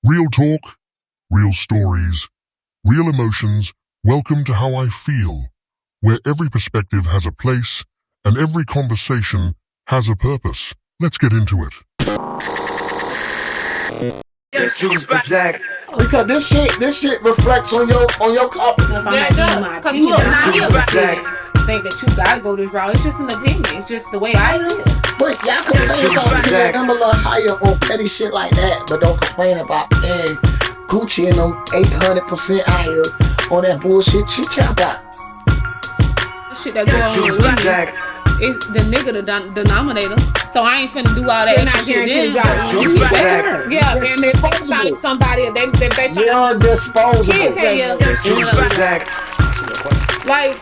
Real talk, real stories, real emotions. Welcome to How I Feel, where every perspective has a place and every conversation has a purpose. Let's get into it. Because this shit reflects on your copy. If I'm not giving my opinion, I think that you gotta go this route. It's just an opinion. It's just the way I feel. But y'all complain about paying them a little higher on petty shit like that, but don't complain about paying Gucci and them 800% higher on that bullshit shit y'all got. Shit that go on with women. It's the nigga the denominator. So I ain't finna do all that. Not guaranteed to drop. Yeah, and they think about somebody if they You're disposable. Can't tell you. Like,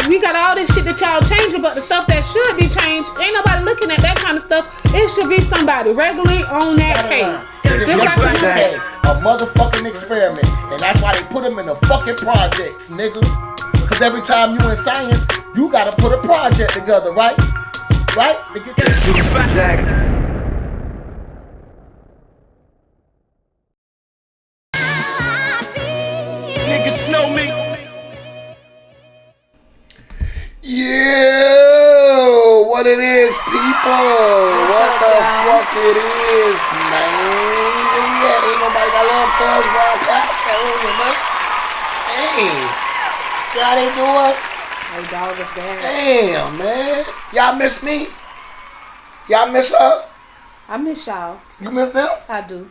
we got all this shit that y'all changing, but the stuff that should be changed, ain't nobody looking at that kind of stuff. It should be somebody regularly on that case. Just like a motherfucking experiment. And that's why they put them in the fucking projects, nigga. Because every time you in science, you gotta put a project together, right? Right? To get Niggas know me. Yeah, what it is, people? What the fuck it is, man? Where we at? Ain't nobody got love for us, wild claps on you, man. Hey, see how they do us? Hey, dog is bad. Damn, man. Y'all miss me? Y'all miss her? I miss y'all. You miss them? I do.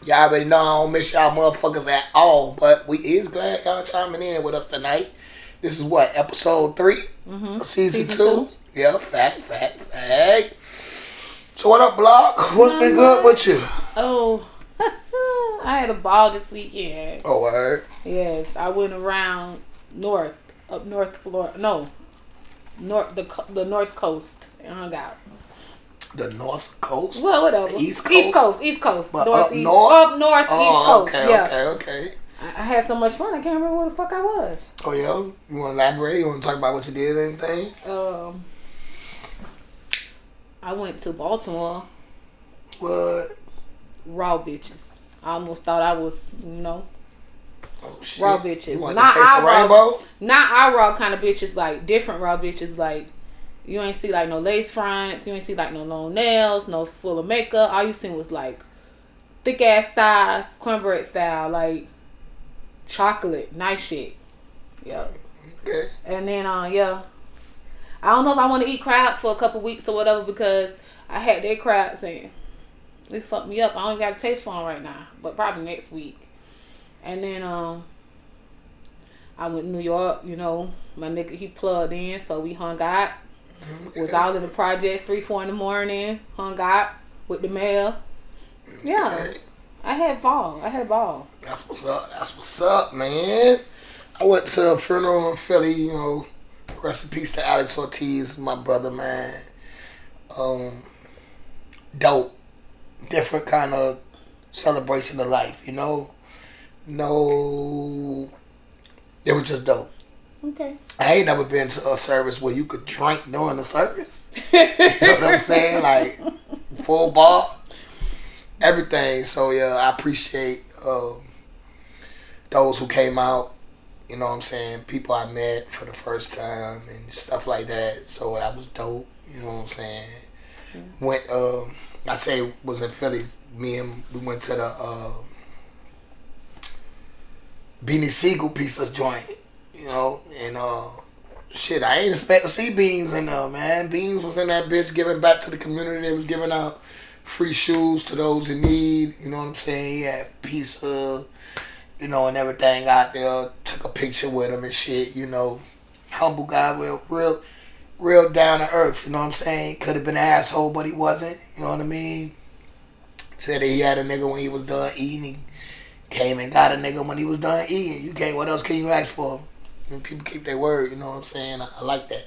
Y'all already know I don't miss y'all motherfuckers at all, but we is glad y'all chiming in with us tonight. This is what, episode 3 of season 2? Yeah, fact. So what up, Block? What's been good with you? Oh, I had a ball this weekend. Oh, word? Yes, I went around up North Florida. No, the North Coast and hung out. The North Coast? Well, whatever. The East Coast? East Coast. But Northeast. up north, oh, East Coast. Okay. I had so much fun. I can't remember where the fuck I was. Oh, yeah? You want to elaborate? You want to talk about what you did or anything? I went to Baltimore. What? Raw bitches. I almost thought I was, Oh, shit. raw bitches. You want to taste the rainbow? Not our raw kind of bitches, like different raw bitches. Like, you ain't see like no lace fronts. You ain't see like no long nails, no full of makeup. All you seen was like thick ass thighs, cornbread style, like chocolate, nice shit. Yeah. Okay. And then, yeah. I don't know if I want to eat crabs for a couple weeks or whatever because I had their crabs and they fucked me up. I don't even got a taste for them right now, but probably next week. And then, I went to New York, my nigga, he plugged in, so we hung out. Okay. Was all in the projects 3-4 in the morning, hung out with the mail. Yeah. Okay. I had ball. That's what's up, man. I went to a funeral in Philly, rest in peace to Alex Ortiz, my brother, man. Dope. Different kind of celebration of life, No, it was just dope. Okay. I ain't never been to a service where you could drink during the service. You know what I'm saying? Like, full bar. Everything. So, yeah, I appreciate those who came out. You know what I'm saying? People I met for the first time and stuff like that. So, that was dope. You know what I'm saying? Yeah. Was in Philly. We went to the Beanie Siegel Pieces joint. And shit, I ain't expect to see Beans in there, man. Beans was in that bitch giving back to the community. They was giving out free shoes to those in need. You know what I'm saying? He had pizza, and everything out there. Took a picture with him and shit, Humble guy, real down to earth, you know what I'm saying? Could have been an asshole, but he wasn't, you know what I mean? Said that he had a nigga when he was done eating. He came and got a nigga when he was done eating. What else can you ask for? And people keep their word, you know what I'm saying? I like that.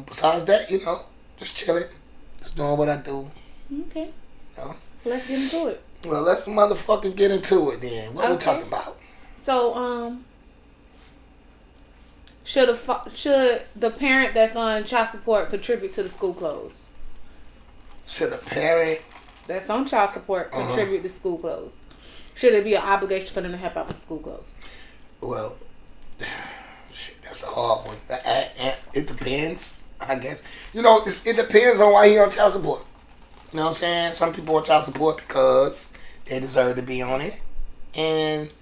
Besides that, just chilling. Just doing what I do. Okay. Let's get into it. Well, let's motherfucking get into it then. What we talking about? So, should the parent that's on child support contribute to the school clothes? Should a parent that's on child support contribute to school clothes? Should it be an obligation for them to help out with school clothes? Well, shit, that's a hard one. It depends, I guess. You know, it depends on why he on child support. You know what I'm saying? Some people on child support because they deserve to be on it, and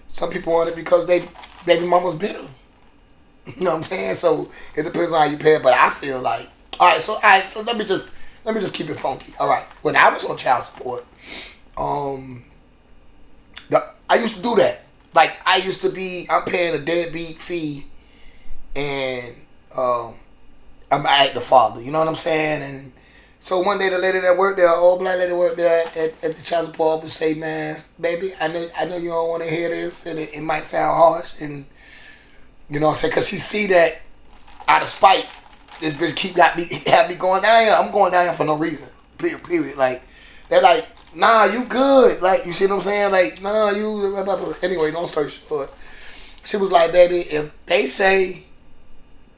some people on it because they baby mama's bitter. You know what I'm saying? So it depends on how you pay it. But I feel like, all right. So let me just keep it funky. All right. When I was on child support, I used to do that. Like I'm paying a deadbeat fee, and I'm the father. You know what I'm saying? And so one day the lady that worked there, old black lady worked there at the child support office, say, "Man, baby, I know you don't want to hear this, and it might sound harsh, and you know what I'm saying, because she see that out of spite, this bitch have me going down here. I'm going down here for no reason. Period. Like they're like, nah, you good. Like, you see what I'm saying? Like, nah, you blah, blah, blah. Anyway, don't start short. She was like, baby, if they say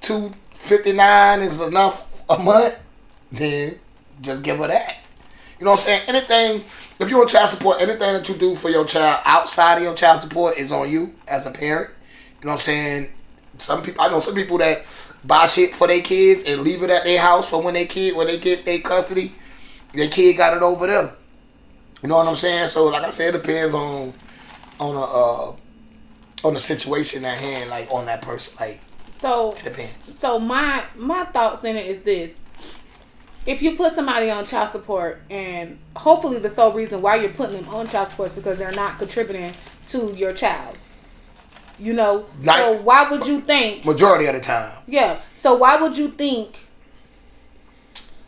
$259 is enough a month, then just give her that. You know what I'm saying? Anything, if you're on child support, anything that you do for your child outside of your child support is on you as a parent. You know what I'm saying? I know some people that buy shit for their kids and leave it at their house for when they get their custody, their kid got it over there. You know what I'm saying? So like I said, it depends on the situation at hand, like on that person. Like, so it depends. So my thoughts in it is this: if you put somebody on child support, and hopefully the sole reason why you're putting them on child support is because they're not contributing to your child. You know, like, so why would you think? Majority of the time. Yeah. So why would you think?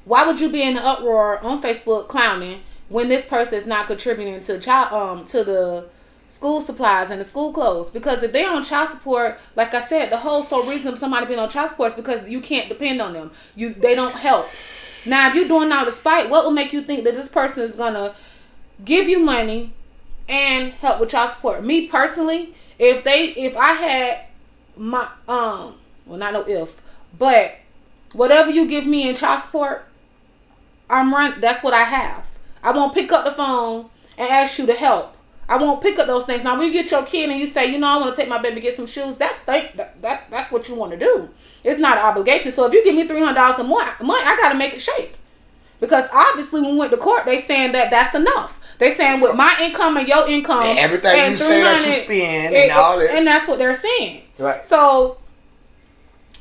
Why would you be in the uproar on Facebook clowning when this person is not contributing to to the school supplies and the school clothes? Because if they're on child support, like I said, the whole sole reason somebody being on child support is because you can't depend on them. They don't help. Now, if you're doing all the spite, what will make you think that this person is gonna give you money and help with child support? Me personally, if I had my well, not no if, but whatever you give me in child support, that's what I have. I won't pick up the phone and ask you to help. I won't pick up those things. Now, when you get your kid and you say, you know, I want to take my baby to get some shoes, that's what you want to do. It's not an obligation. So if you give me $300 a month, I got to make it shake. Because obviously when we went to court, they saying that that's enough. They saying with my income and your income, and everything and you say that you spend and all this, and that's what they're saying. Right. So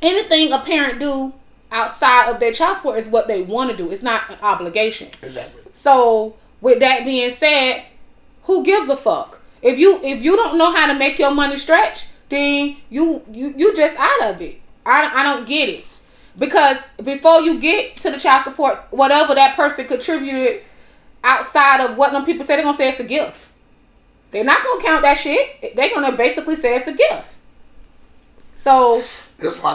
anything a parent do outside of their child support is what they want to do. It's not an obligation. Exactly. So with that being said, who gives a fuck? If you don't know how to make your money stretch, then you just out of it. I don't get it. Because before you get to the child support, whatever that person contributed outside of what them people say, they're going to say it's a gift. They're not going to count that shit. They're going to basically say it's a gift. So,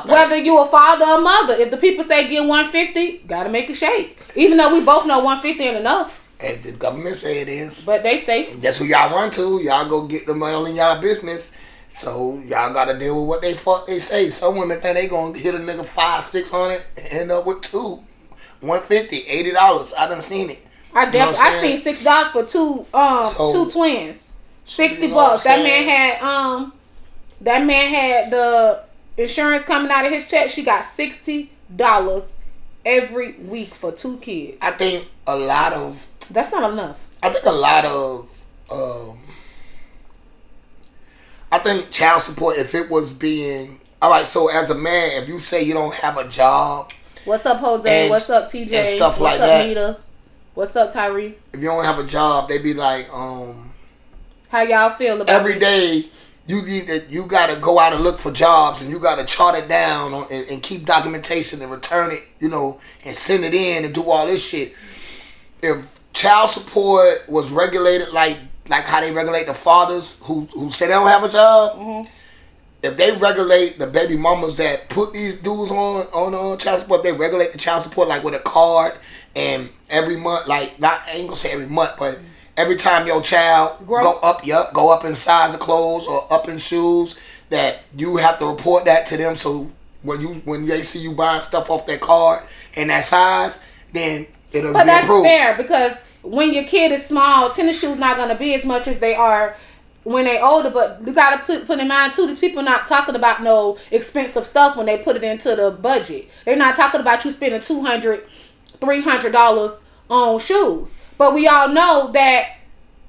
whether you a father or mother, if the people say get $150, got to make a shake. Even though we both know $150 ain't enough. And the government say it is. But they say. That's who y'all run to. Y'all go get the money in y'all business. So, y'all got to deal with what they say. Some women think they going to hit a nigga $500-$600 and end up with $150, $80. I done seen it. I seen $6 for two twins. $60. That man had the insurance coming out of his check. She got $60 every week for 2 kids. I think a lot of... That's not enough. I think a lot of... I think child support, if it was being... Alright, so as a man, if you say you don't have a job... What's up, Jose? What's up, TJ? And stuff What's like up, that. Nita? What's up, Tyree? If you don't have a job, they be like, how y'all feel about every day you gotta go out and look for jobs, and you gotta chart it down and keep documentation and return it, you know, and send it in and do all this shit. If child support was regulated like how they regulate the fathers who say they don't have a job, if they regulate the baby mamas that put these dudes on child support, they regulate the child support like with a card, and every month, I ain't gonna say every month, but every time your child go up in size of clothes or up in shoes, that you have to report that to them. So when they see you buying stuff off that card and that size, then it'll be approved. But that's fair, because when your kid is small, tennis shoes not gonna be as much as they are when they older. But you gotta put in mind too, these people not talking about no expensive stuff when they put it into the budget. They're not talking about you spending $200, $300 on shoes. But we all know that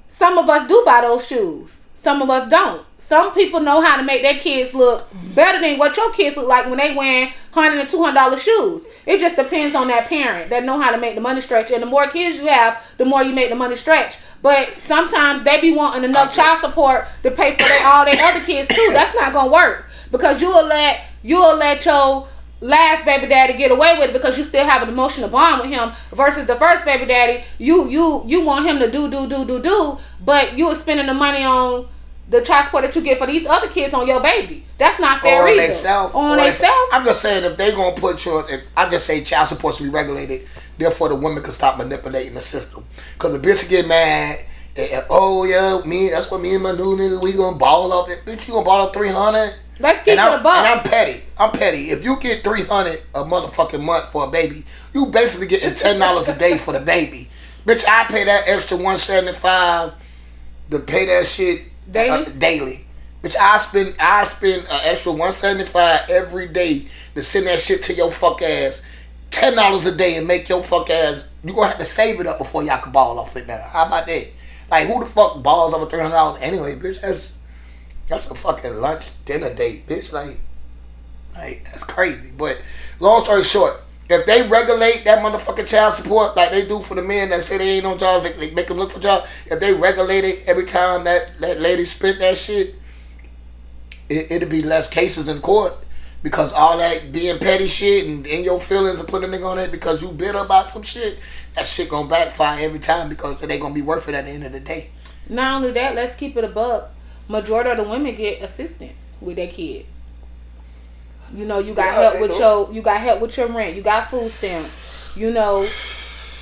some of us do buy those shoes. Some of us don't. Some people know how to make their kids look better than what your kids look like when they wearing $100 and $200 shoes. It just depends on that parent that know how to make the money stretch. And the more kids you have, the more you make the money stretch. But sometimes they be wanting enough child support to pay for all their other kids too. That's not gonna work, because you'll let your last baby daddy get away with it because you still have an emotional bond with him, versus the first baby daddy, you want him to do, but you are spending the money on the child support that you get for these other kids on your baby. That's not fair either. On themselves. I'm just saying, if they gonna put I just say child support should be regulated. Therefore, the women can stop manipulating the system. Because the bitch get mad. And, oh yeah, that's what me and my new nigga, we gonna ball up it. Bitch, you gonna ball up 300? Let's keep it a buck. And I'm petty. If you get 300 a motherfucking month for a baby, you basically getting $10 a day for the baby. Bitch, I pay that extra $175 to pay that shit daily. Bitch, I spend an extra $175 every day to send that shit to your fuck ass. $10 a day and make your fuck ass. You gonna have to save it up before y'all can ball off it now. How about that? Like, who the fuck balls over $300 anyway, bitch? That's a fucking lunch dinner date, bitch. Like that's crazy. But long story short, if they regulate that motherfucking child support like they do for the men that say they ain't on jobs, they make them look for jobs. If they regulate it every time that lady spent that shit, it'll be less cases in court. Because all that being petty shit and in your feelings and putting a nigga on it because you bitter about some shit, that shit gonna backfire every time because it ain't gonna be worth it at the end of the day. Not only that, let's keep it a buck. Majority of the women get assistance with their kids. You know, you got help with your rent. You got food stamps. You know,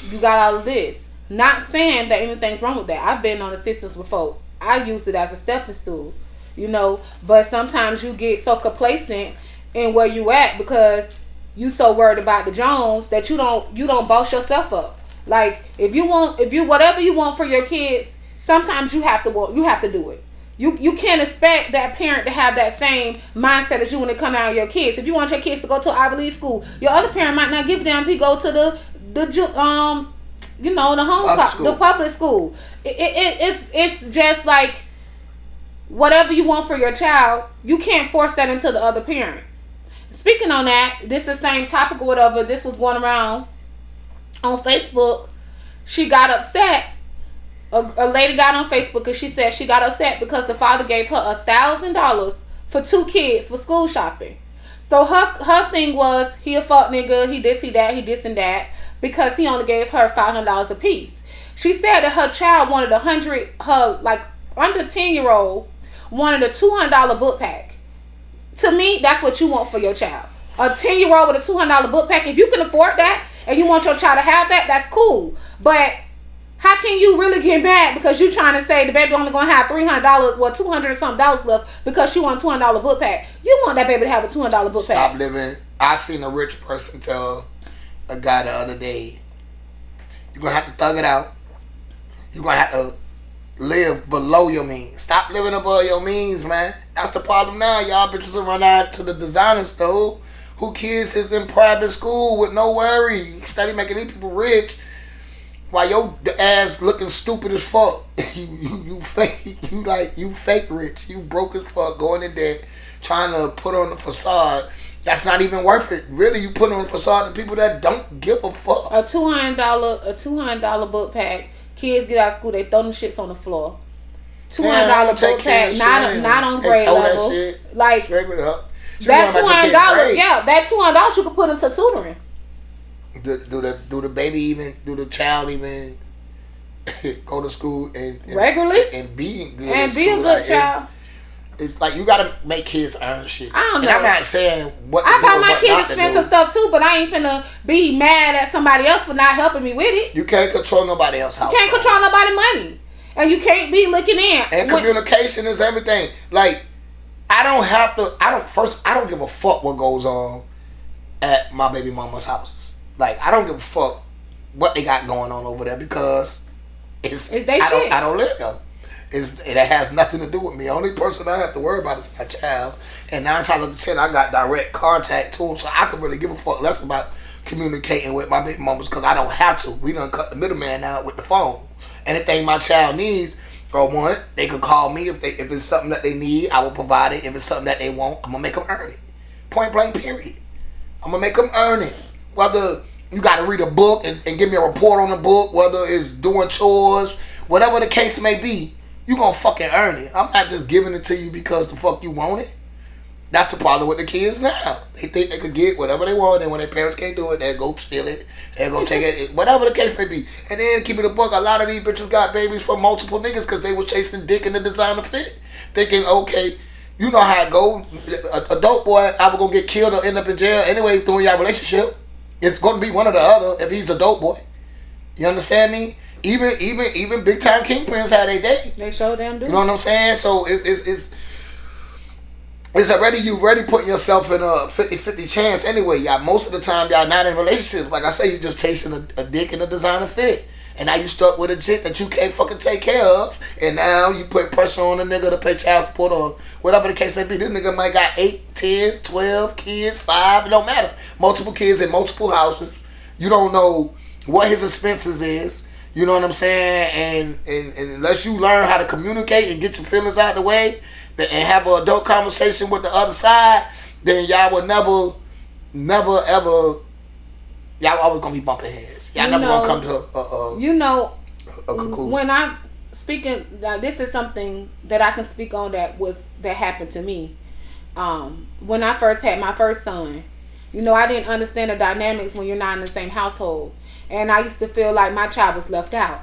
you got all of this. Not saying that anything's wrong with that. I've been on assistance before. I use it as a stepping stool. You know, but sometimes you get so complacent in where you at because you so worried about the Jones that you don't boss yourself up. Like if you whatever you want for your kids, sometimes you have to do it. You can't expect that parent to have that same mindset as you when it comes out of your kids. If you want your kids to go to an Ivy League school, your other parent might not give a damn if you go to the public school. It's just like whatever you want for your child, you can't force that into the other parent. Speaking on that, this is the same topic or whatever. This was going around on Facebook. She got upset. A lady got on Facebook and she said she got upset because the father gave her $1,000 for 2 kids for school shopping. So her thing was, he a fuck nigga, he this and that, because he only gave her $500 a piece. She said that her child wanted her like under 10-year-old wanted a $200 book pack. To me, that's what you want for your child. A 10-year-old with a $200 book pack. If you can afford that and you want your child to have that, that's cool. But how can you really get mad because you trying to say the baby only gonna have $300, well $200 and something left because she want a $200 book pack? You want that baby to have a $200 book pack. Stop living. I seen a rich person tell a guy the other day, you're gonna have to thug it out. You're gonna have to live below your means. Stop living above your means, man. That's the problem now. Y'all bitches will run out to the designer store who kids is in private school with no worry. Study making these people rich while your ass looking stupid as fuck. you fake rich. You broke as fuck going in there trying to put on the facade. That's not even worth it. Really, you put on the facade to people that don't give a fuck. A $200 book pack. Kids get out of school, they throw them shits on the floor. $200 book pack, not on grade level. That like $200, yeah, that $200 you can put into tutoring. Do the child even go to school and regularly and be good and be a good child? It's like you gotta make kids earn shit. I don't know. And I'm not saying what to I do buy or my what kids not to expensive do. stuff too, but I ain't finna be mad at somebody else for not helping me with it. You can't control nobody else's house. You can't control nobody's money, and you can't be looking in. And communication is everything. Like I don't give a fuck what goes on at my baby mama's houses. Like I don't give a fuck what they got going on over there because It's they I shit. don't live there. It has nothing to do with me. Only person I have to worry about is my child. And 9 times out of 10, I got direct contact to him, so I could really give a fuck less about communicating with my baby mamas because I don't have to. We done cut the middleman out with the phone. Anything my child needs, or want, they could call me if it's something that they need. I will provide it. If it's something that they want, I'm gonna make them earn it. Point blank, period. I'm gonna make them earn it. Whether you got to read a book and give me a report on the book, whether it's doing chores, whatever the case may be, you gonna fucking earn it. I'm not just giving it to you because the fuck you want it. That's the problem with the kids now. They think they could get whatever they want, and when their parents can't do it, they'll go steal it. They'll go take it, whatever the case may be. And then, keep it a buck, a lot of these bitches got babies from multiple niggas because they was chasing dick in the designer fit. Thinking, okay, you know how it go. A dope boy either gonna get killed or end up in jail anyway through your relationship. It's gonna be one or the other if he's a dope boy. You understand me? Even big time kingpins had their day. They show them do. You know what I'm saying? So it's already, you already putting yourself in a 50-50 chance anyway. Y'all, most of the time, y'all not in relationships. Like I say, you just chasing a dick in a designer fit. And now you stuck with a chick that you can't fucking take care of. And now you put pressure on a nigga to pay child support or whatever the case may be. This nigga might got 8, 10, 12 kids, 5, it don't matter. Multiple kids in multiple houses. You don't know what his expenses is. You know what I'm saying? And unless you learn how to communicate and get your feelings out of the way, and have an adult conversation with the other side, then y'all will never ever, y'all always gonna be bumping heads. Y'all never gonna come to a conclusion. When I'm speaking, this is something that I can speak on that happened to me. When I first had my first son, I didn't understand the dynamics when you're not in the same household, and I used to feel like my child was left out.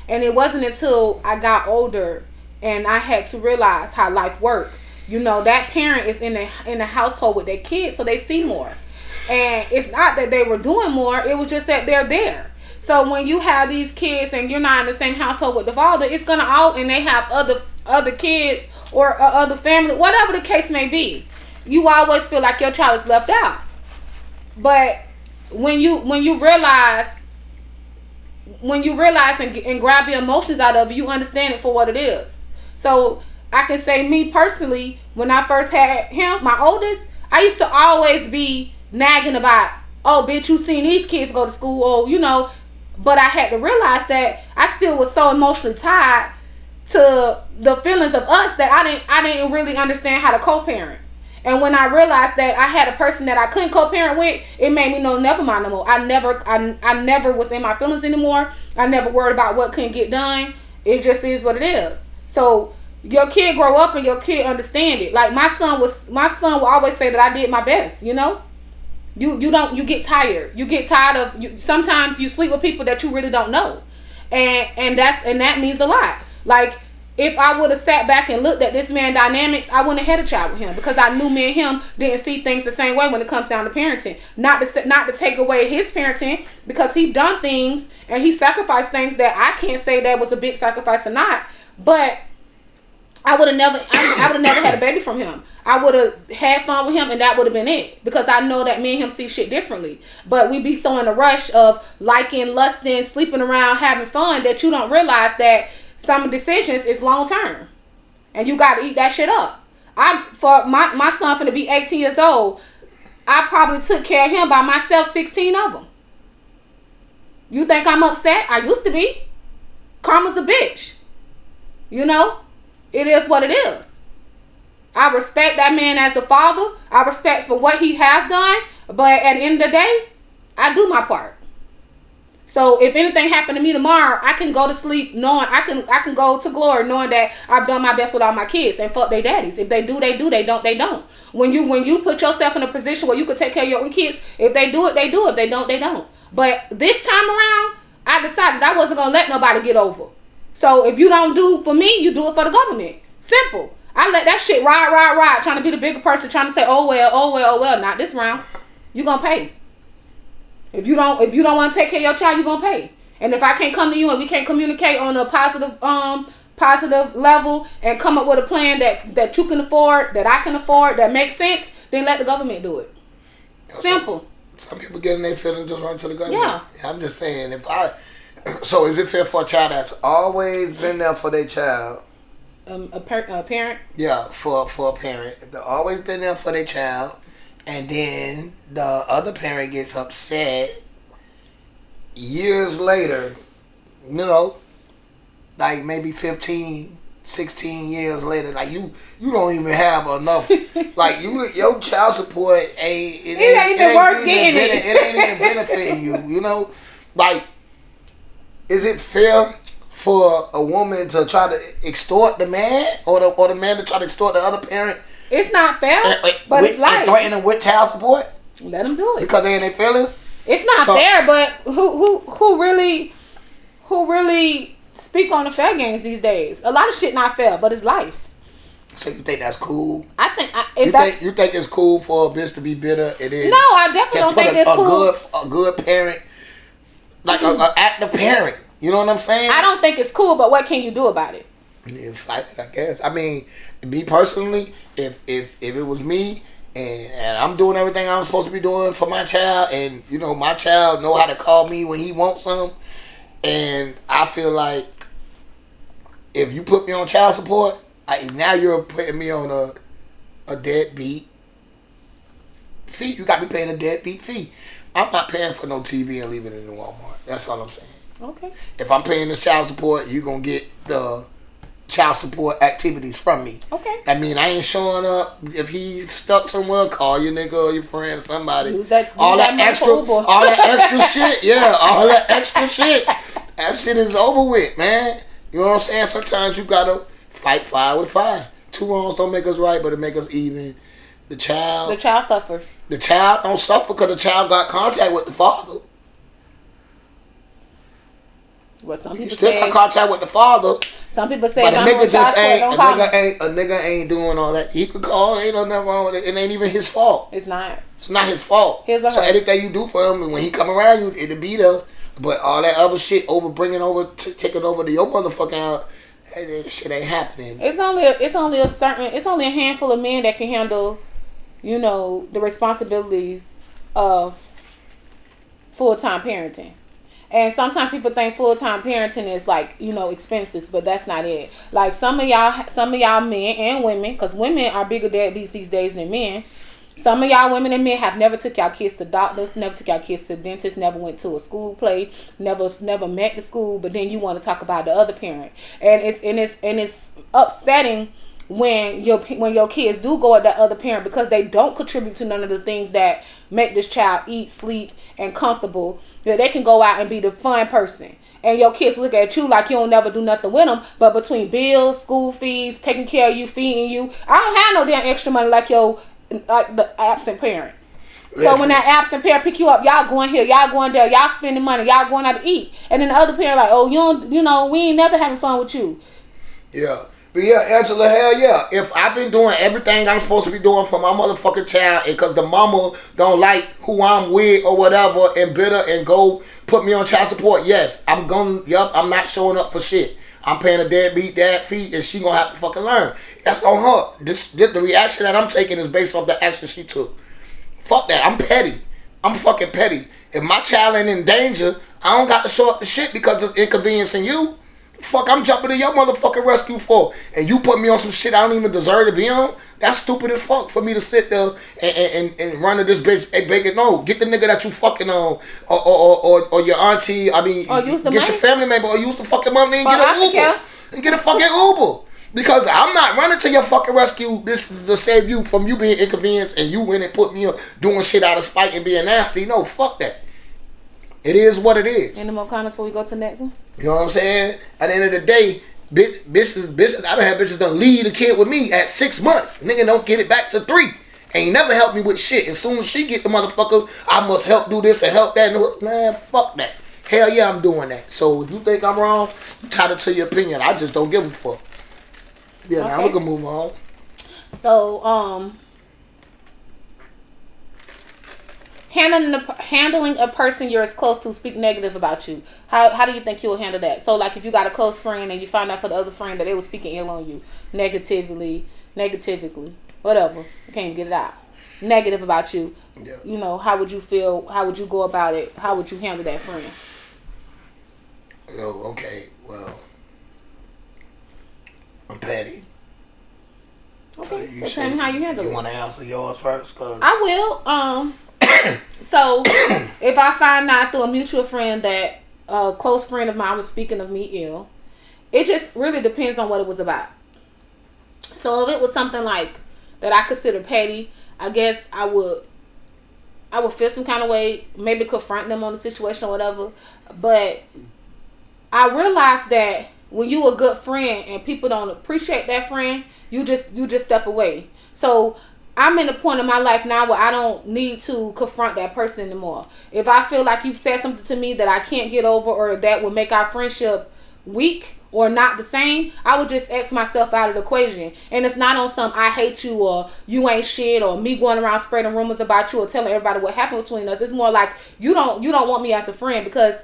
And it wasn't until I got older and I had to realize how life worked. That parent is in the household with their kids, so they see more. And it's not that they were doing more, it was just that they're there. So when you have these kids and you're not in the same household with the father, it's gonna and they have other kids or other family, whatever the case may be, you always feel like your child is left out. But when you realize and grab your emotions out of it, you understand it for what it is. So I can say, me personally, when I first had him, my oldest, I used to always be nagging about, oh bitch, you seen these kids go to school, or but I had to realize that I still was so emotionally tied to the feelings of us that I didn't really understand how to co-parent. And when I realized that I had a person that I couldn't co-parent with, it made me know, never mind no more. I never was in my feelings anymore. I never worried about what couldn't get done. It just is what it is. So your kid grow up and your kid understand it. Like my son will always say that I did my best. You get tired. You get tired of sometimes you sleep with people that you really don't know, and that means a lot. Like, if I would have sat back and looked at this man dynamics, I wouldn't have had a child with him, because I knew me and him didn't see things the same way when it comes down to parenting. Not to take away his parenting, because he done things and he sacrificed things that I can't say that was a big sacrifice or not. But I would have never had a baby from him. I would have had fun with him, and that would have been it, because I know that me and him see shit differently. But we be so in a rush of liking, lusting, sleeping around, having fun, that you don't realize that some decisions is long term, and you got to eat that shit up. For my son finna be 18 years old, I probably took care of him by myself, 16 of them. You think I'm upset? I used to be. Karma's a bitch. It is what it is. I respect that man as a father. I respect for what he has done. But at the end of the day, I do my part. So if anything happened to me tomorrow, I can go to sleep knowing I can go to glory knowing that I've done my best with all my kids, and fuck their daddies. If they do, they do. They don't, they don't. When you put yourself in a position where you can take care of your own kids, if they do it, they do. If they don't, they don't. But this time around, I decided I wasn't gonna let nobody get over. So if you don't do for me, you do it for the government. Simple. I let that shit ride, trying to be the bigger person, trying to say, oh well, not this round. You gonna pay. If you don't want to take care of your child, you gonna pay. And if I can't come to you and we can't communicate on a positive level and come up with a plan that you can afford, that I can afford, that makes sense, then let the government do it. Simple. Some people get in their feelings just run to the government. Yeah. I'm just saying, if I So is it fair for a child that's always been there for their child? A parent. Yeah, for a parent. If they've always been there for their child, and then the other parent gets upset years later, you know, like maybe 15, 16 years later, like you don't even have enough, like your child support ain't even worth getting it. It ain't even benefiting you, you know, like, is it fair for a woman to try to extort the man, or the man to try to extort the other parent? It's not fair, but it's life. And threaten them with child support? Let them do it Because they in their feelings? It's not fair, but who really speak on the fair games these days? A lot of shit not fair, but it's life. So you think that's cool? I think you think it's cool for a bitch to be bitter and then no, I definitely don't think it's cool. A good parent, like an active parent. You know what I'm saying? I don't think it's cool, but what can you do about it? I guess. I mean, me personally, if it was me and I'm doing everything I'm supposed to be doing for my child, and you know my child know how to call me when he wants something, and I feel like if you put me on child support, now you're putting me on a deadbeat fee. You got me paying a deadbeat fee. I'm not paying for no TV and leaving it in Walmart. That's all I'm saying. Okay. If I'm paying this child support, you're going to get the child support activities from me. Okay. That mean I ain't showing up. If he's stuck somewhere, call your nigga or your friend, somebody. All that extra shit. Yeah, all that extra shit. That shit is over with, man. You know what I'm saying? Sometimes you got to fight fire with fire. Two wrongs don't make us right, but it make us even. The child suffers. The child don't suffer because the child got contact with the father. What some people still say, got contact with the father. Some people say, but a nigga just ain't. A nigga ain't doing all that. He could call. Ain't nothing wrong with it. It ain't even his fault. It's not. It's not his fault. So anything you do for him, and when he come around you, it'll be there. But all that other shit taking over to your motherfucking house, that shit ain't happening. It's only a handful of men that can handle, you know, the responsibilities of full-time parenting. And sometimes people think full-time parenting is like, you know, expenses, but that's not it. Like some of y'all men and women, because women are bigger deadbeats these days than men. Some of y'all women and men have never took y'all kids to doctors, never took y'all kids to dentists, never went to a school play, never met the school, but then you want to talk about the other parent. And it's upsetting when your kids do go at that other parent because they don't contribute to none of the things that make this child eat, sleep, and comfortable. That they can go out and be the fun person. And your kids look at you like you don't never do nothing with them. But between bills, school fees, taking care of you, feeding you, I don't have no damn extra money like the absent parent. Listen. So when that absent parent pick you up, y'all going here, y'all going there, y'all spending money, y'all going out to eat. And then the other parent like, oh, we ain't never having fun with you. Yeah. But yeah, Angela, hell yeah. If I've been doing everything I'm supposed to be doing for my motherfucking child, and because the mama don't like who I'm with or whatever, and bitter and go put me on child support, yes, I'm not showing up for shit. I'm paying a deadbeat dad fee, and she gonna have to fucking learn. That's on her. The reaction that I'm taking is based off the action she took. Fuck that. I'm petty. I'm fucking petty. If my child ain't in danger, I don't got to show up to shit because of inconveniencing you. Fuck, I'm jumping to your motherfucking rescue for. And you put me on some shit I don't even deserve to be on? That's stupid as fuck for me to sit there and run to this bitch. Hey, Bacon, no. Get the nigga that you fucking on. Or your auntie. I mean, or use the get money. Your family member. Or use the fucking money and get an Uber. And get a fucking Uber. Because I'm not running to your fucking rescue to save you from you being inconvenienced and you went and put me on doing shit out of spite and being nasty. No, fuck that. It is what it is. Any more comments before we go to the next one? You know what I'm saying? At the end of the day, bitches, I done had bitches done leave the kid with me at 6 months. Nigga don't get it back to 3. Ain't never helped me with shit. As soon as she get the motherfucker, I must help do this and help that. Man, fuck that. Hell yeah, I'm doing that. So if you think I'm wrong, you entitled to your opinion. I just don't give a fuck. Yeah, okay. Now we can move on. So, handling a person you're as close to speak negative about you. How do you think you'll handle that? So, like, if you got a close friend and you find out for the other friend that they were speaking ill on you, negatively, whatever, you can't even get it out. Negative about you. Yeah. You know, how would you feel? How would you go about it? How would you handle that friend? Yo, okay, well, I'm petty. Okay, so tell me how you handle it. You want to answer yours first? Cause I will. So if I find out through a mutual friend that a close friend of mine was speaking of me ill, it just really depends on what it was about. So if it was something like that I consider petty, I guess I would feel some kind of way, maybe confront them on the situation or whatever. But I realized that when you a good friend and people don't appreciate that friend, you just step away. So I'm in a point in my life now where I don't need to confront that person anymore. If I feel like you've said something to me that I can't get over or that would make our friendship weak or not the same, I would just X myself out of the equation. And it's not on some I hate you or you ain't shit or me going around spreading rumors about you or telling everybody what happened between us. It's more like you don't want me as a friend, because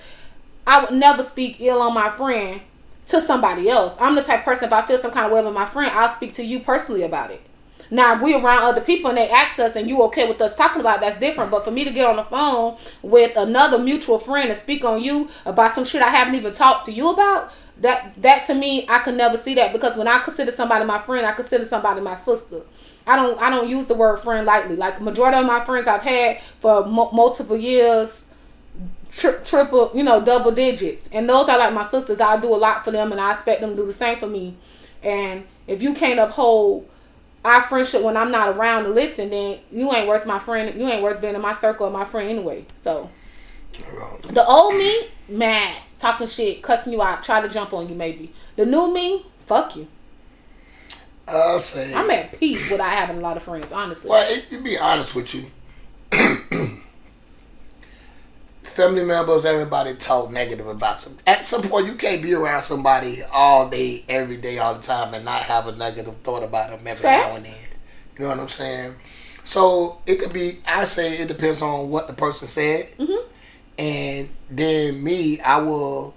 I would never speak ill on my friend to somebody else. I'm the type of person, if I feel some kind of way with my friend, I'll speak to you personally about it. Now, if we around other people and they ask us and you okay with us talking about it, that's different. But for me to get on the phone with another mutual friend and speak on you about some shit I haven't even talked to you about, that to me, I could never see that, because when I consider somebody my friend, I consider somebody my sister. I don't use the word friend lightly. Like, majority of my friends I've had for multiple years, triple, double digits, and those are like my sisters. I do a lot for them and I expect them to do the same for me. And if you can't uphold our friendship when I'm not around to listen, then you ain't worth my friend. You ain't worth being in my circle or my friend anyway. So the old me, mad, talking shit, cussing you out, try to jump on you maybe. The new me, fuck you. I'll say I'm at peace without having a lot of friends, honestly. Well, to be honest with you, family members, everybody talk negative about some. At some point, you can't be around somebody all day, every day, all the time, and not have a negative thought about them every now and then. You know what I'm saying? So it could be. I say it depends on what the person said, and then me, I will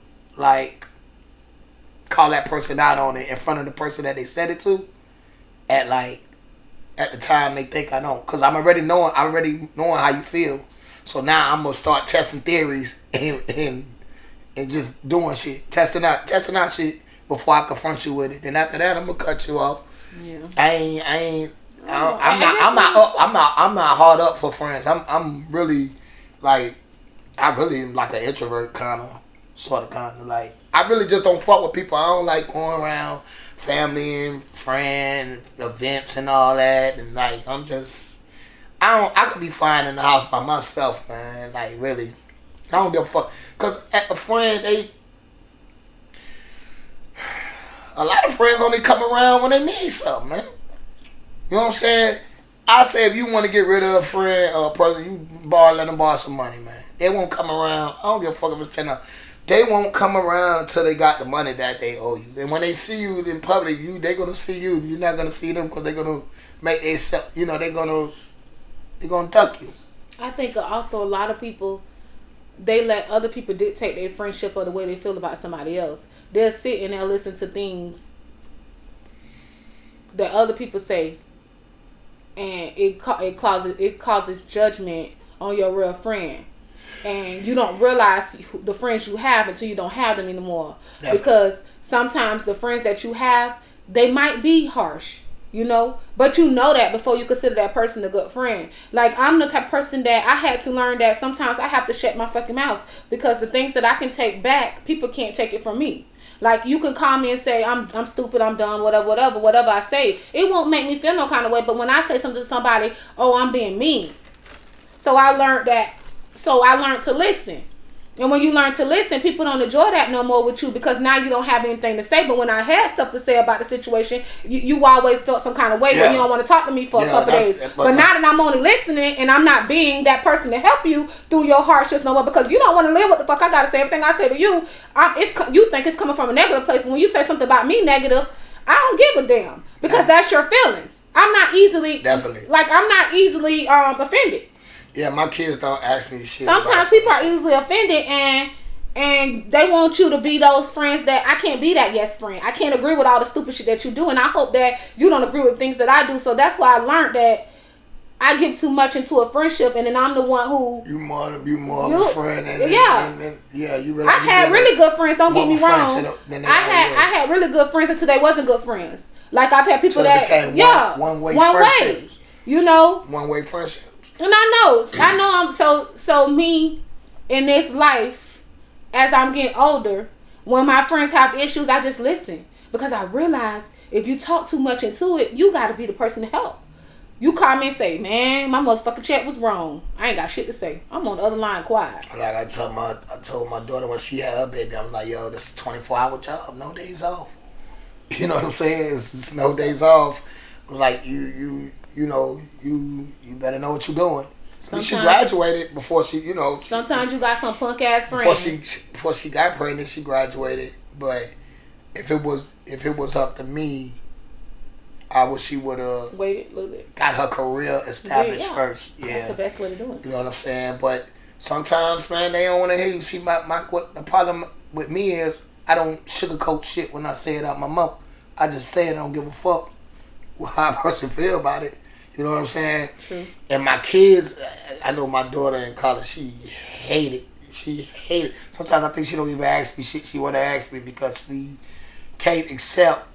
call that person out on it in front of the person that they said it to, at the time they think I know, because I'm already knowing how you feel. So now I'm gonna start testing theories and just doing shit, testing out shit before I confront you with it. Then after that, I'm gonna cut you off. Yeah. I'm not hard up for friends. I'm really I really am like an introvert kind of I really just don't fuck with people. I don't like going around family and friend events and all that. And I could be fine in the house by myself, man. Really, I don't give a fuck. Cause a friend, a lot of friends only come around when they need something, man. You know what I'm saying? I say if you want to get rid of a friend or a person, you let them borrow some money, man. They won't come around. I don't give a fuck if it's $10. They won't come around until they got the money that they owe you. And when they see you in public, they're gonna see you. You're not gonna see them because they're gonna make they're gonna duck you. I think also a lot of people, they let other people dictate their friendship or the way they feel about somebody else. They'll sit and they'll listen to things that other people say, and it causes judgment on your real friend. And you don't realize the friends you have until you don't have them anymore. Definitely. Because sometimes the friends that you have, they might be harsh. But you know that before you consider that person a good friend. I'm the type of person that I had to learn that sometimes I have to shut my fucking mouth, because the things that I can take back, people can't take it from me. You can call me and say I'm stupid, I'm dumb, whatever I say, it won't make me feel no kind of way. But when I say something to somebody, I'm being mean. So I learned to listen. And when you learn to listen, people don't enjoy that no more with you, because now you don't have anything to say. But when I had stuff to say about the situation, you always felt some kind of way when you don't want to talk to me for a couple days. But now that I'm only listening and I'm not being that person to help you through your hardships no more, because you don't want to live what the fuck I got to say. Everything I say to you, you think it's coming from a negative place. When you say something about me negative, I don't give a damn, because that's your feelings. I'm not easily offended. Yeah, my kids don't ask me shit. Sometimes people are easily offended, and they want you to be those friends that I can't be that yes friend. I can't agree with all the stupid shit that you do, and I hope that you don't agree with things that I do. So that's why I learned that I give too much into a friendship, and then I'm the one who you more of a friend. And, you really. I had really good friends. Don't get me wrong. I had really good friends until they wasn't good friends. Like I've had people that one way. You know, one way friendships. And I know. I'm so me in this life. As I'm getting older, when my friends have issues, I just listen because I realize if you talk too much into it, you got to be the person to help. You call me and say, man, my motherfucking check was wrong. I ain't got shit to say. I'm on the other line quiet. Like I told my daughter when she had her baby, I'm like, yo, this is a 24-hour job, no days off. You know what I'm saying? It's no days off. Like you know, you better know what you're doing. She graduated before she, you know. Sometimes you got some punk ass friends. Before she got pregnant, she graduated. But if it was up to me, I wish she would have waited a little bit. Got her career established first. Yeah, that's the best way to do it. You know what I'm saying? But sometimes, man, they don't want to hear you. See, what the problem with me is I don't sugarcoat shit when I say it out my mouth. I just say it. I don't give a fuck how a person feel about it. You know what I'm saying? True. And my kids, I know my daughter in college, she hated. Sometimes I think she don't even ask me shit she want to ask me because she can't accept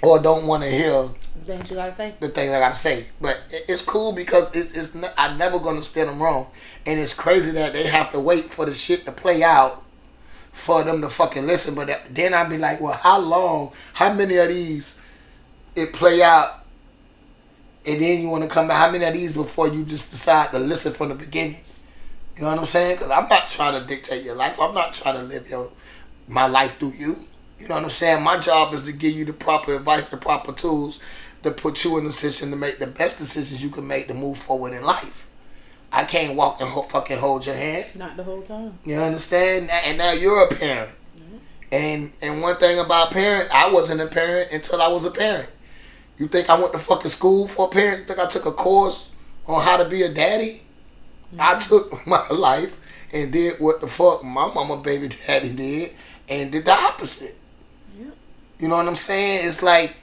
or don't want to hear the things I gotta say. But it's cool because it's not, I'm never gonna stand them wrong. And it's crazy that they have to wait for the shit to play out for them to fucking listen. But then I'd be like, well, how many of these it play out and then you want to come back? How many of these before you just decide to listen from the beginning? You know what I'm saying? Because I'm not trying to dictate your life. I'm not trying to live my life through you. You know what I'm saying? My job is to give you the proper advice, the proper tools to put you in a position to make the best decisions you can make to move forward in life. I can't walk and fucking hold your hand. Not the whole time. You understand? And now you're a parent. Mm-hmm. And one thing about parent, I wasn't a parent until I was a parent. You think I went to fucking school for a parent? You think I took a course on how to be a daddy? Mm-hmm. I took my life and did what the fuck my mama baby daddy did and did the opposite. You know what I'm saying? It's like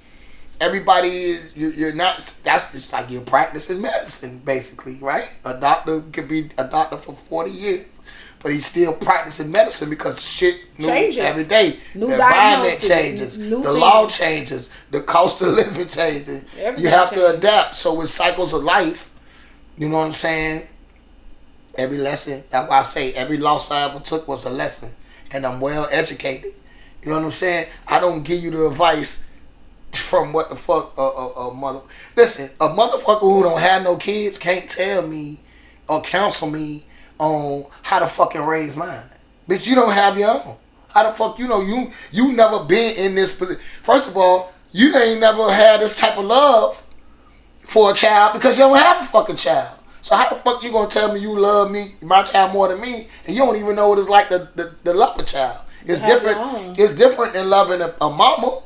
everybody is, you're not, that's just like you're practicing medicine, basically, right? A doctor could be a doctor for 40 years, but he's still practicing medicine because shit changes every day. The environment changes, the law changes, the cost of living changes. You have to adapt. So with cycles of life, you know what I'm saying? Every lesson, that's why I say every loss I ever took was a lesson, and I'm well educated. You know what I'm saying? I don't give you the advice from what the fuck a mother. Listen, a motherfucker who don't have no kids can't tell me or counsel me on how to fucking raise mine. Bitch, you don't have your own. How the fuck you know you never been in this position? First of all, you ain't never had this type of love for a child because you don't have a fucking child. So how the fuck you gonna tell me you love me, my child more than me, and you don't even know what it's like to love a child? It's different. It's different than loving a mama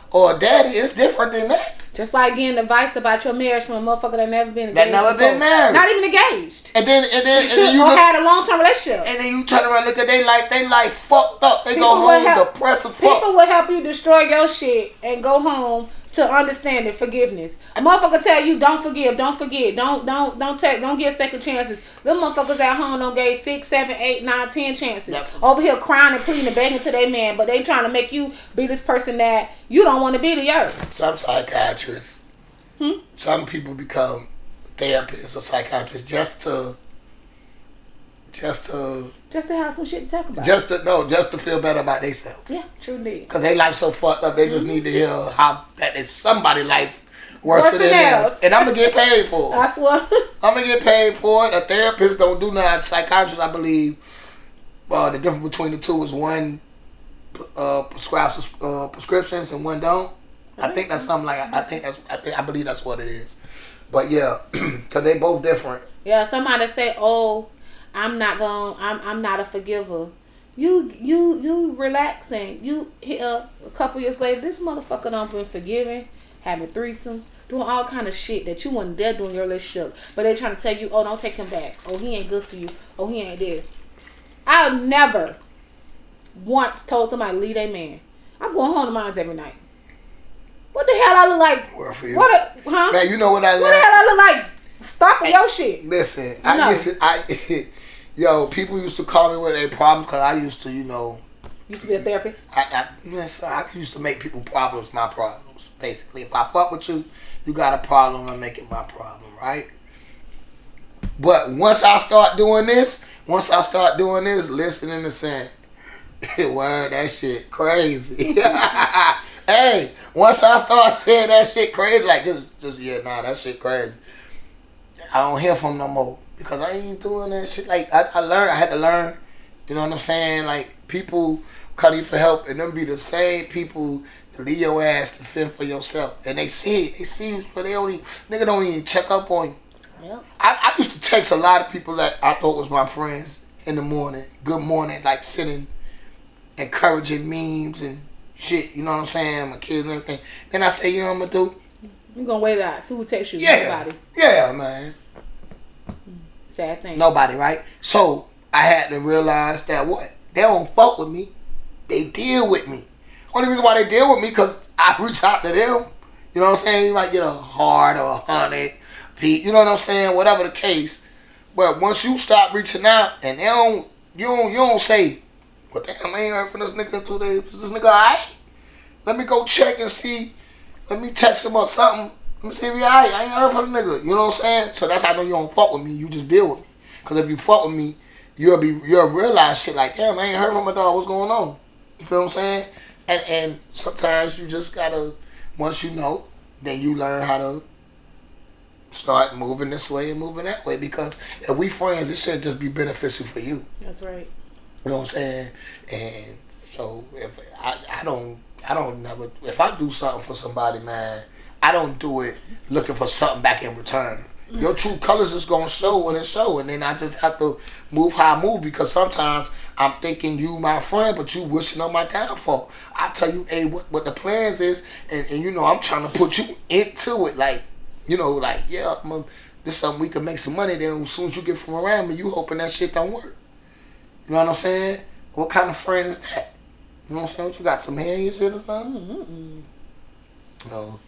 or a daddy. It's different than that. Just like getting advice about your marriage from a motherfucker that never been engaged. That never been married. Not even engaged. And then you or had a long-term relationship. And then you turn around and look at they life fucked up. They go home depressed as fuck. People will help you destroy your shit and go home to understanding forgiveness. A motherfucker tell you don't forgive, don't forget, don't get second chances. Them motherfuckers at home don't get 6, 7, 8, 9, 10 chances. Over here crying and pleading and begging to their man, but they trying to make you be this person that you don't want to be to earth. Some psychiatrists, some people become therapists or psychiatrists just to have some shit to talk about. Just to feel better about themselves. Yeah, true indeed. Because their life so fucked up, they just need to hear how that is somebody's life worse than theirs. And I'm going to get paid for it. I swear. I'm going to get paid for it. A therapist don't do nothing. Psychiatrists, I believe, the difference between the two is one prescribes prescriptions and one don't. I think that's something like, I believe that's what it is. But yeah, because they both different. Yeah, somebody say, oh, I'm not a forgiver. You relaxing. You a couple years later, this motherfucker done been forgiving, having threesomes, doing all kind of shit that you wasn't there doing your relationship. But they trying to tell you, oh, don't take him back. Oh, he ain't good for you. Oh, he ain't this. I've never once told somebody to leave their man. I'm going home to mine every night. What the hell I look like? Well, for you. Man, you know what I learned? What the hell I look like? Stopping your shit. Listen, No. Yo, people used to call me with a problem because I used to, Used to be a therapist. I used to make people problems my problems. Basically, if I fuck with you, you got a problem, I make it my problem, right? But once I start doing this, listening to saying, word, that shit crazy. Hey, once I start saying that shit crazy, like that shit crazy. I don't hear from no more because I ain't doing that shit. Like I had to learn. You know what I'm saying? Like people call you for help, and them be the same people that leave your ass to fend for yourself, and they see you, but they don't even check up on you. Yep. I used to text a lot of people that I thought was my friends in the morning. Good morning, like sending encouraging memes and shit. You know what I'm saying? My kids and everything. Then I say, you know what I'm gonna do? You gonna wait out. So who text you? Yeah. Nobody. Yeah, man. Sad thing. Nobody, right? So I had to realize that they don't fuck with me. They deal with me. Only reason why they deal with me because I reach out to them. You know what I'm saying? You might get a heart or 100, Pete. You know what I'm saying? Whatever the case. But once you stop reaching out and you don't say, well, damn, I ain't heard from this nigga in 2 days. Is this nigga alright? Let me go check and see. Let me text him or something. Let me see if he alright. I ain't heard from the nigga. You know what I'm saying? So that's how I know you don't fuck with me. You just deal with me. Because if you fuck with me, you'll realize shit like, damn, I ain't heard from my dog. What's going on? You feel what I'm saying? And sometimes you just gotta, once you know, then you learn how to start moving this way and moving that way. Because if we friends, it should just be beneficial for you. That's right. You know what I'm saying? And so if I don't never, if I do something for somebody, man, I don't do it looking for something back in return. Your true colors is gonna show when it show, and then I just have to move how I move, because sometimes I'm thinking you my friend, but you wishing on my downfall. I tell you, hey, what the plans is, and I'm trying to put you into it, like, yeah, this is something we can make some money. Then as soon as you get from around me, you hoping that shit don't work. You know what I'm saying? What kind of friend is that? You know what I'm saying? What, you got some hair in your shit or something? No.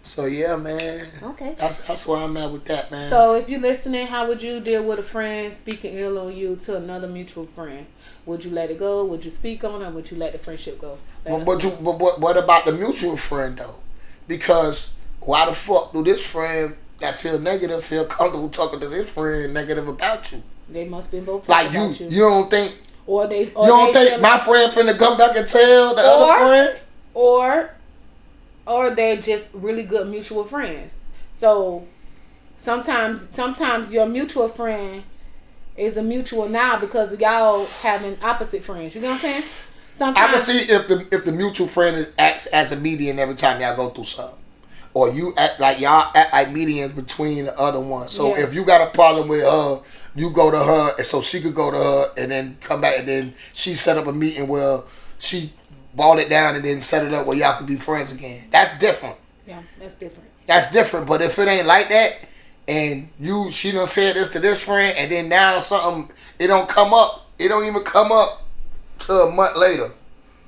So yeah, man. Okay. That's where I'm at with that, man. So if you're listening, how would you deal with a friend speaking ill on you to another mutual friend? Would you let it go? Would you speak on it? Or would you let the friendship go? But what about the mutual friend though? Because why the fuck do this friend that feel negative feel comfortable talking to this friend negative about you? They must be both like about you. You don't think? Or they? You don't think my friend finna come back and tell the other friend? Or they're just really good mutual friends. So sometimes your mutual friend is a mutual now because y'all having opposite friends. You know what I'm saying? Sometimes I can see if the mutual friend acts as a median every time y'all go through something, or you act like medians between the other one. So if you got a problem with her, you go to her, and so she could go to her, and then come back, and then she set up a meeting where she ball it down and then set it up where y'all could be friends again. That's different. Yeah, that's different. That's different. But if it ain't like that, and she done said this to this friend, and then now something, it don't come up. It don't even come up till a month later.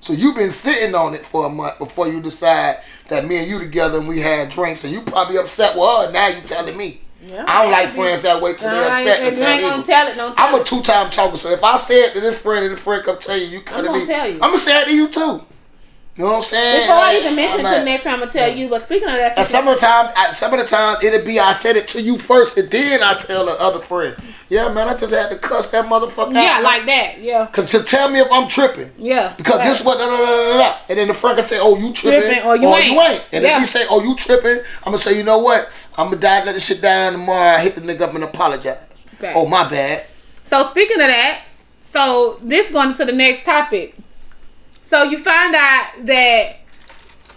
So you've been sitting on it for a month before you decide that me and you together and we had drinks, and you probably upset with her. Now you telling me. Yeah, I don't like friends that way till they upset and tell you. I'm a two-time talker, so if I say it to this friend and the friend come tell you cut me, I'm gonna say it to you too. You know what I'm saying? Before I even mention it to next time, I'm gonna tell you. But speaking of that, and some of the time it'll be I said it to you first, and then I tell the other friend. Yeah, man, I just had to cuss that motherfucker out. Yeah, like that. Yeah. To tell me if I'm tripping. Yeah. Because this is what and then the friend can say, oh, you tripping or you ain't. And if he say, oh, you tripping, I'm gonna say, you know what? I'm gonna let this shit down tomorrow. I hit the nigga up and apologize. Okay. Oh, my bad. So speaking of that, so this going into the next topic. So you find out that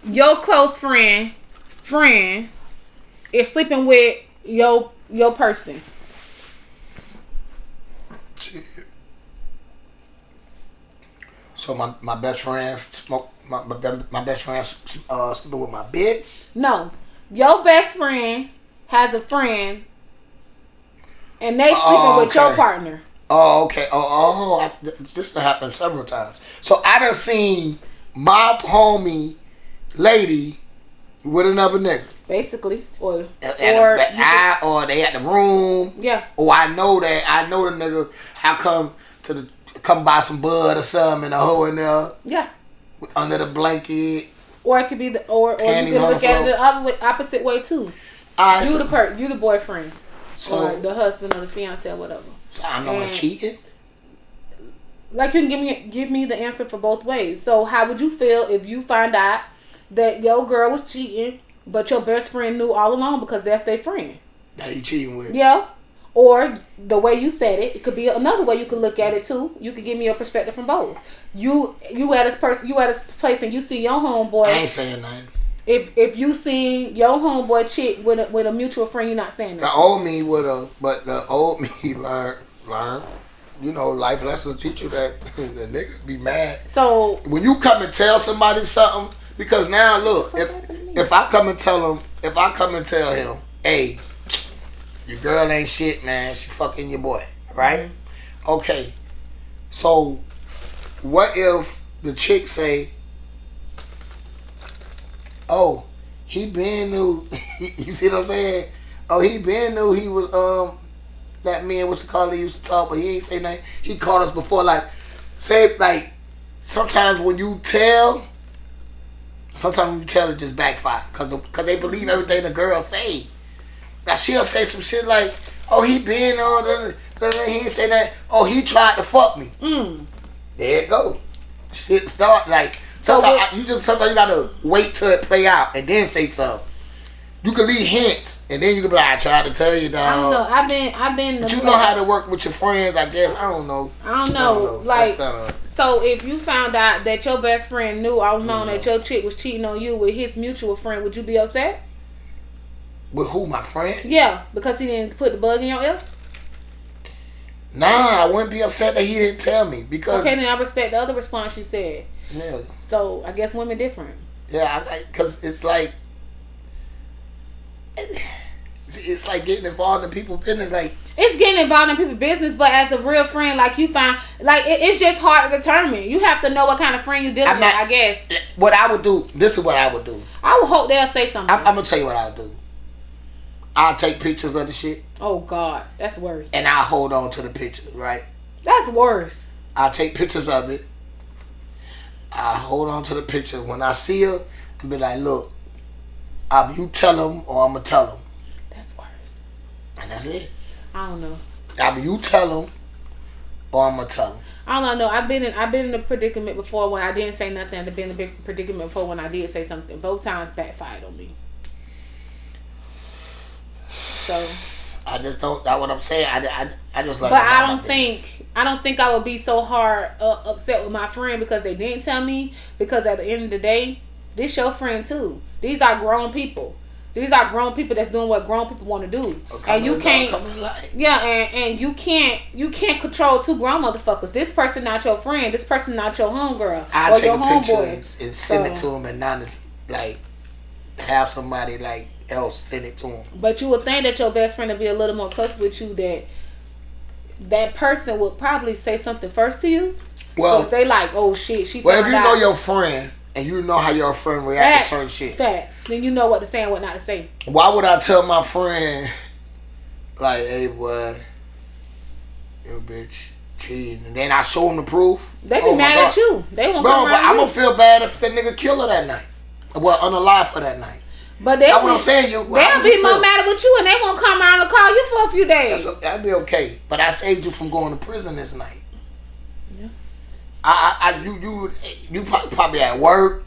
your close friend is sleeping with your person. So my best friend my best friend sleeping with my bitch? No. Your best friend has a friend and they sleeping with your partner. Oh, okay. This has happened several times. So I done seen my homie lady with another nigga. Basically, or or they at the room. Yeah. Or I know the nigga. I come buy some bud or something in a hole in there. Yeah. Under the blanket. Or it could be or you can look at it the opposite way too. You the boyfriend, or the husband or the fiance or whatever. So I'm not cheating. Like, you can give me the answer for both ways. So how would you feel if you find out that your girl was cheating, but your best friend knew all along because that's their friend? That you cheating with? Yeah. Or the way you said it could be another way you could look at it too. You could give me a perspective from both. You at this place and you see your homeboy. I ain't saying nothing. If you see your homeboy chick with a mutual friend, you're not saying that. The old me the old me learn. You know, life lessons teach you that the niggas be mad. So when you come and tell somebody something, because now look, if I come and tell him, hey, your girl ain't shit, man, she fucking your boy, right? Mm-hmm. Okay, so what if the chick say, oh, he been knew, you see what I'm saying? Oh, he been knew he was that man, what you call it, used to talk, but he ain't say nothing. He called us before, like, say, like, sometimes when you tell, it just backfire, cause they believe everything the girl say. Now she'll say some shit like, oh, he been on, he ain't say that. Oh, he tried to fuck me. There it go. Shit start like, sometimes you gotta wait till it play out and then say something. You can leave hints, and then you can be like, I tried to tell you, dog. I don't know. I've been. But you know how to work with your friends, I guess. I don't know. Like, so if you found out that your best friend knew all along that your chick was cheating on you with his mutual friend, would you be upset? With who, my friend? Yeah, because he didn't put the bug in your ear? Nah, I wouldn't be upset that he didn't tell me. Because okay, then I respect the other response you said. Yeah. So, I guess women different. Yeah, because it's like getting involved in people's business. Like, it's getting involved in people's business, but as a real friend, like you find, like it's just hard to determine. You have to know what kind of friend you're dealing with, I guess. What I would do, this is what I would do. I would hope they'll say something. I'm going to tell you what I'll do. I'll take pictures of the shit. Oh, God. That's worse. And I'll hold on to the pictures, right? That's worse. I'll take pictures of it. I'll hold on to the pictures. When I see her, I'll be like, look, you tell them or I'm going to tell them. That's worse. And that's it. I don't know. Either you tell them or I'm going to tell them. I don't know. I've been in a predicament before when I didn't say nothing. I've been in a big predicament before when I did say something. Both times backfired on me. So I just don't. That's what I'm saying. I just like. But I don't think I would be so hard upset with my friend because they didn't tell me. Because at the end of the day, this your friend too. These are grown people. These are grown people that's doing what grown people want to do. And you can't. Yeah, and you can't control two grown motherfuckers. This person not your friend. This person not your homegirl I or take your a picture homeboy. and send it to them, and not like have somebody like else send it to them. But you would think that your best friend would be a little more close with you. That person would probably say something first to you. Well, they like, oh shit, she. Well, if you know your friend and you know how your friend react to certain shit, facts, then you know what to say and what not to say. Why would I tell my friend like, hey boy, your bitch cheating, and then I show him the proof? They be mad at you. They won't come around. But I'm gonna feel bad if that nigga kill her that night. Well, unalive her that night. But that's what I'm saying. They'll be more mad with you, and they won't come around and call you for a few days. That'd be okay. But I saved you from going to prison this night. Yeah. You probably at work.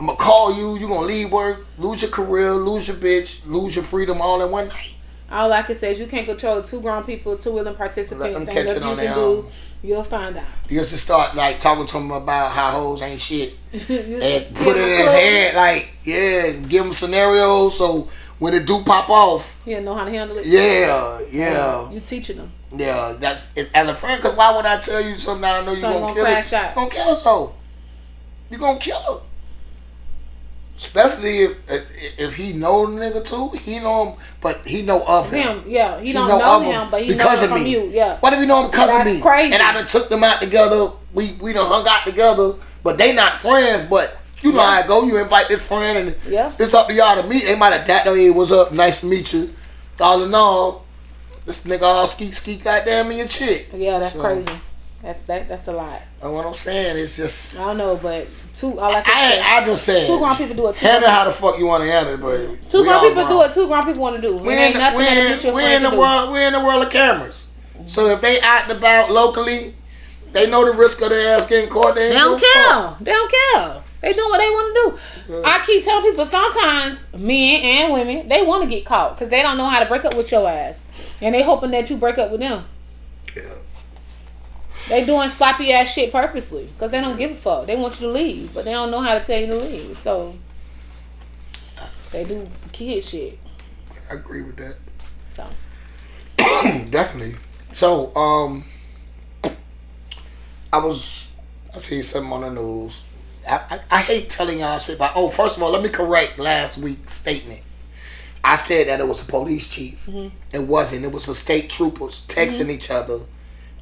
I'm gonna call you. You gonna leave work, lose your career, lose your bitch, lose your freedom all in one night. All I can say is you can't control two grown people, two willing participants. Let them catch it on their own. You'll find out. You just start like talking to him about how hoes ain't shit, and put it in his head like, give him scenarios so when it do pop off, he'll know how to handle it. Yeah. You teaching them. Yeah, that's it, as a friend. Cause why would I tell you something that I know you gonna kill us? You gonna kill us, though. You gonna kill her. Especially if he know the nigga too, he know him, but he know of him. Yeah, he don't know him, but he knows him from you. Yeah. What if he know him because of me? That's crazy. And I done took them out together. We done hung out together, but they not friends. But You know how it go. You invite this friend, and it's up to y'all to meet. They might have that. Hey, what's up? Nice to meet you. All in all, this nigga all skeet goddamn and your chick. Yeah, that's crazy. That's a lot. That's what I'm saying. It's just I don't know, but I just said two grown people do it. Handle how the fuck you want to handle it, but two grown people do it. Two grown people want to do. We're in the world of cameras. So if they out and about locally, they know the risk of their ass getting caught. They don't care. They don't care. They doing what they want to do. I keep telling people sometimes men and women they want to get caught because they don't know how to break up with your ass, and they hoping that you break up with them. Yeah. They doing sloppy ass shit purposely because they don't give a fuck. They want you to leave, but they don't know how to tell you to leave. So they do kid shit. I agree with that. So definitely. So I seen something on the news. I hate telling y'all shit about. Oh, first of all, let me correct last week's statement. I said that it was a police chief. Mm-hmm. It wasn't. It was the state troopers texting each other.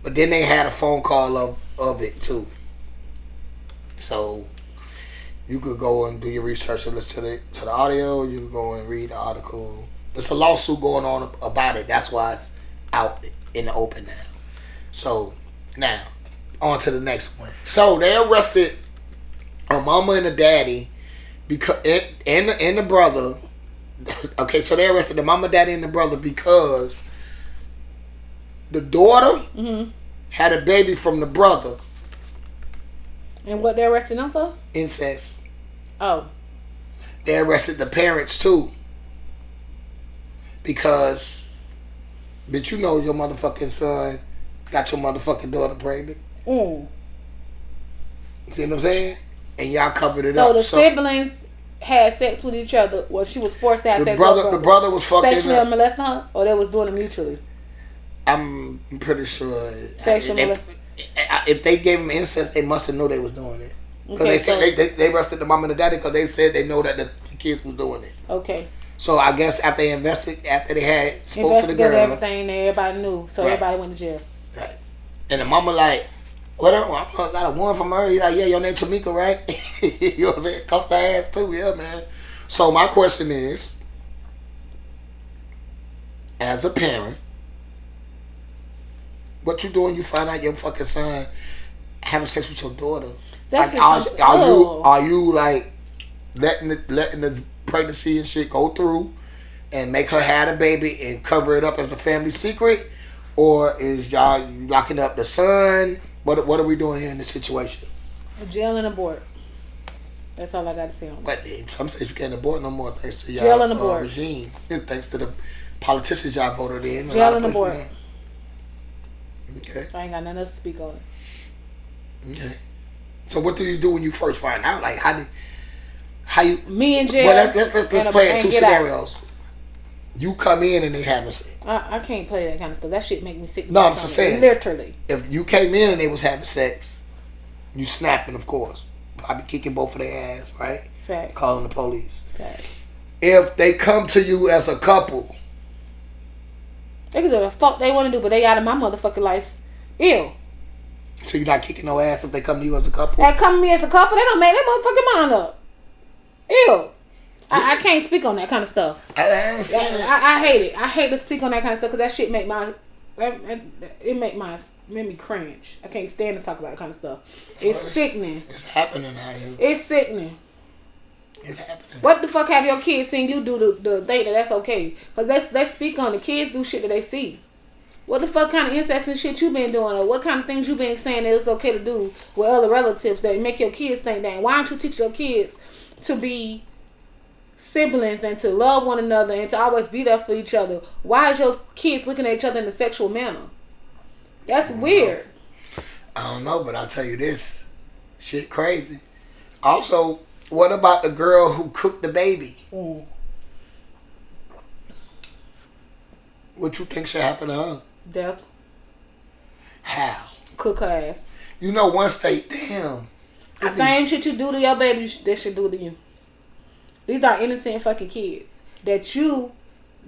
But then they had a phone call of it too. So you could go and do your research and listen to the audio. You could go and read the article. There's a lawsuit going on about it. That's why it's out in the open now. So now on to the next one. So they arrested a mama and a daddy because and the brother. Okay, so they arrested the mama, daddy, and the brother because the daughter had a baby from the brother. And what they arrested them for? Incest. Oh. They arrested the parents too. Because, bitch, you know your motherfucking son got your motherfucking daughter pregnant. See what I'm saying? And y'all covered it up. So the siblings had sex with each other. Well, she was forced to have sex with her brother. The brother was fucking sexually molesting her? Or they was doing it mutually? I'm pretty sure. If they gave him incest, they must have known they was doing it. Because they said they arrested the mom and the daddy because they said they know that the kids was doing it. Okay. So I guess after they had spoke to the girl, everything, everybody knew. So everybody went to jail. Right. And the mama like, what up? I got a warrant from her. He's like, yeah, your name Tamika, right? You know what I'm saying? Cuff the ass too, yeah, man. So my question is, as a parent, what you doing? You find out your fucking son having sex with your daughter. That's like, are you like letting the pregnancy and shit go through and make her have a baby and cover it up as a family secret, or is y'all locking up the son? What are we doing here in this situation? A jail and abort. That's all I got to say on that. But in some states you can't abort no more thanks to y'all jail and abort regime. Thanks to the politicians y'all voted in. Jail and abort. Okay. I ain't got nothing else to speak on. Okay. So what do you do when you first find out? Like how you? Me and jail. Well, let's play it two scenarios. Out. You come in and they having sex. I can't play that kind of stuff. That shit make me sick. No, I'm just saying. Literally. If you came in and they was having sex, you snapping, of course. Probably kicking both of their ass, right? Fact. Calling the police. Fact. If they come to you as a couple. They can do the fuck they want to do, but they out of my motherfucking life. Ew. So you're not kicking no ass if they come to you as a couple? They come to me as a couple, they don't make their motherfucking mind up. Ew. I can't speak on that kind of stuff. I ain't seen it. I hate it. I hate to speak on that kind of stuff because that shit make me cringe. I can't stand to talk about that kind of stuff. It's sickening. It's happening out here. It's sickening. It's happening. What the fuck have your kids seen you do the think that's okay? Because let's speak on the kids do shit that they see. What the fuck kind of incest and shit you been doing, or what kind of things you been saying that it's okay to do with other relatives that make your kids think that? Why don't you teach your kids to be siblings and to love one another and to always be there for each other? Why is your kids looking at each other in a sexual manner? That's weird. I don't know, but I'll tell you this. Shit crazy. Also, what about the girl who cooked the baby? What you think should happen to her? Death. How? Cook her ass. You know, one state, damn. The same shit you do to your baby, they should do to you. These are innocent fucking kids that you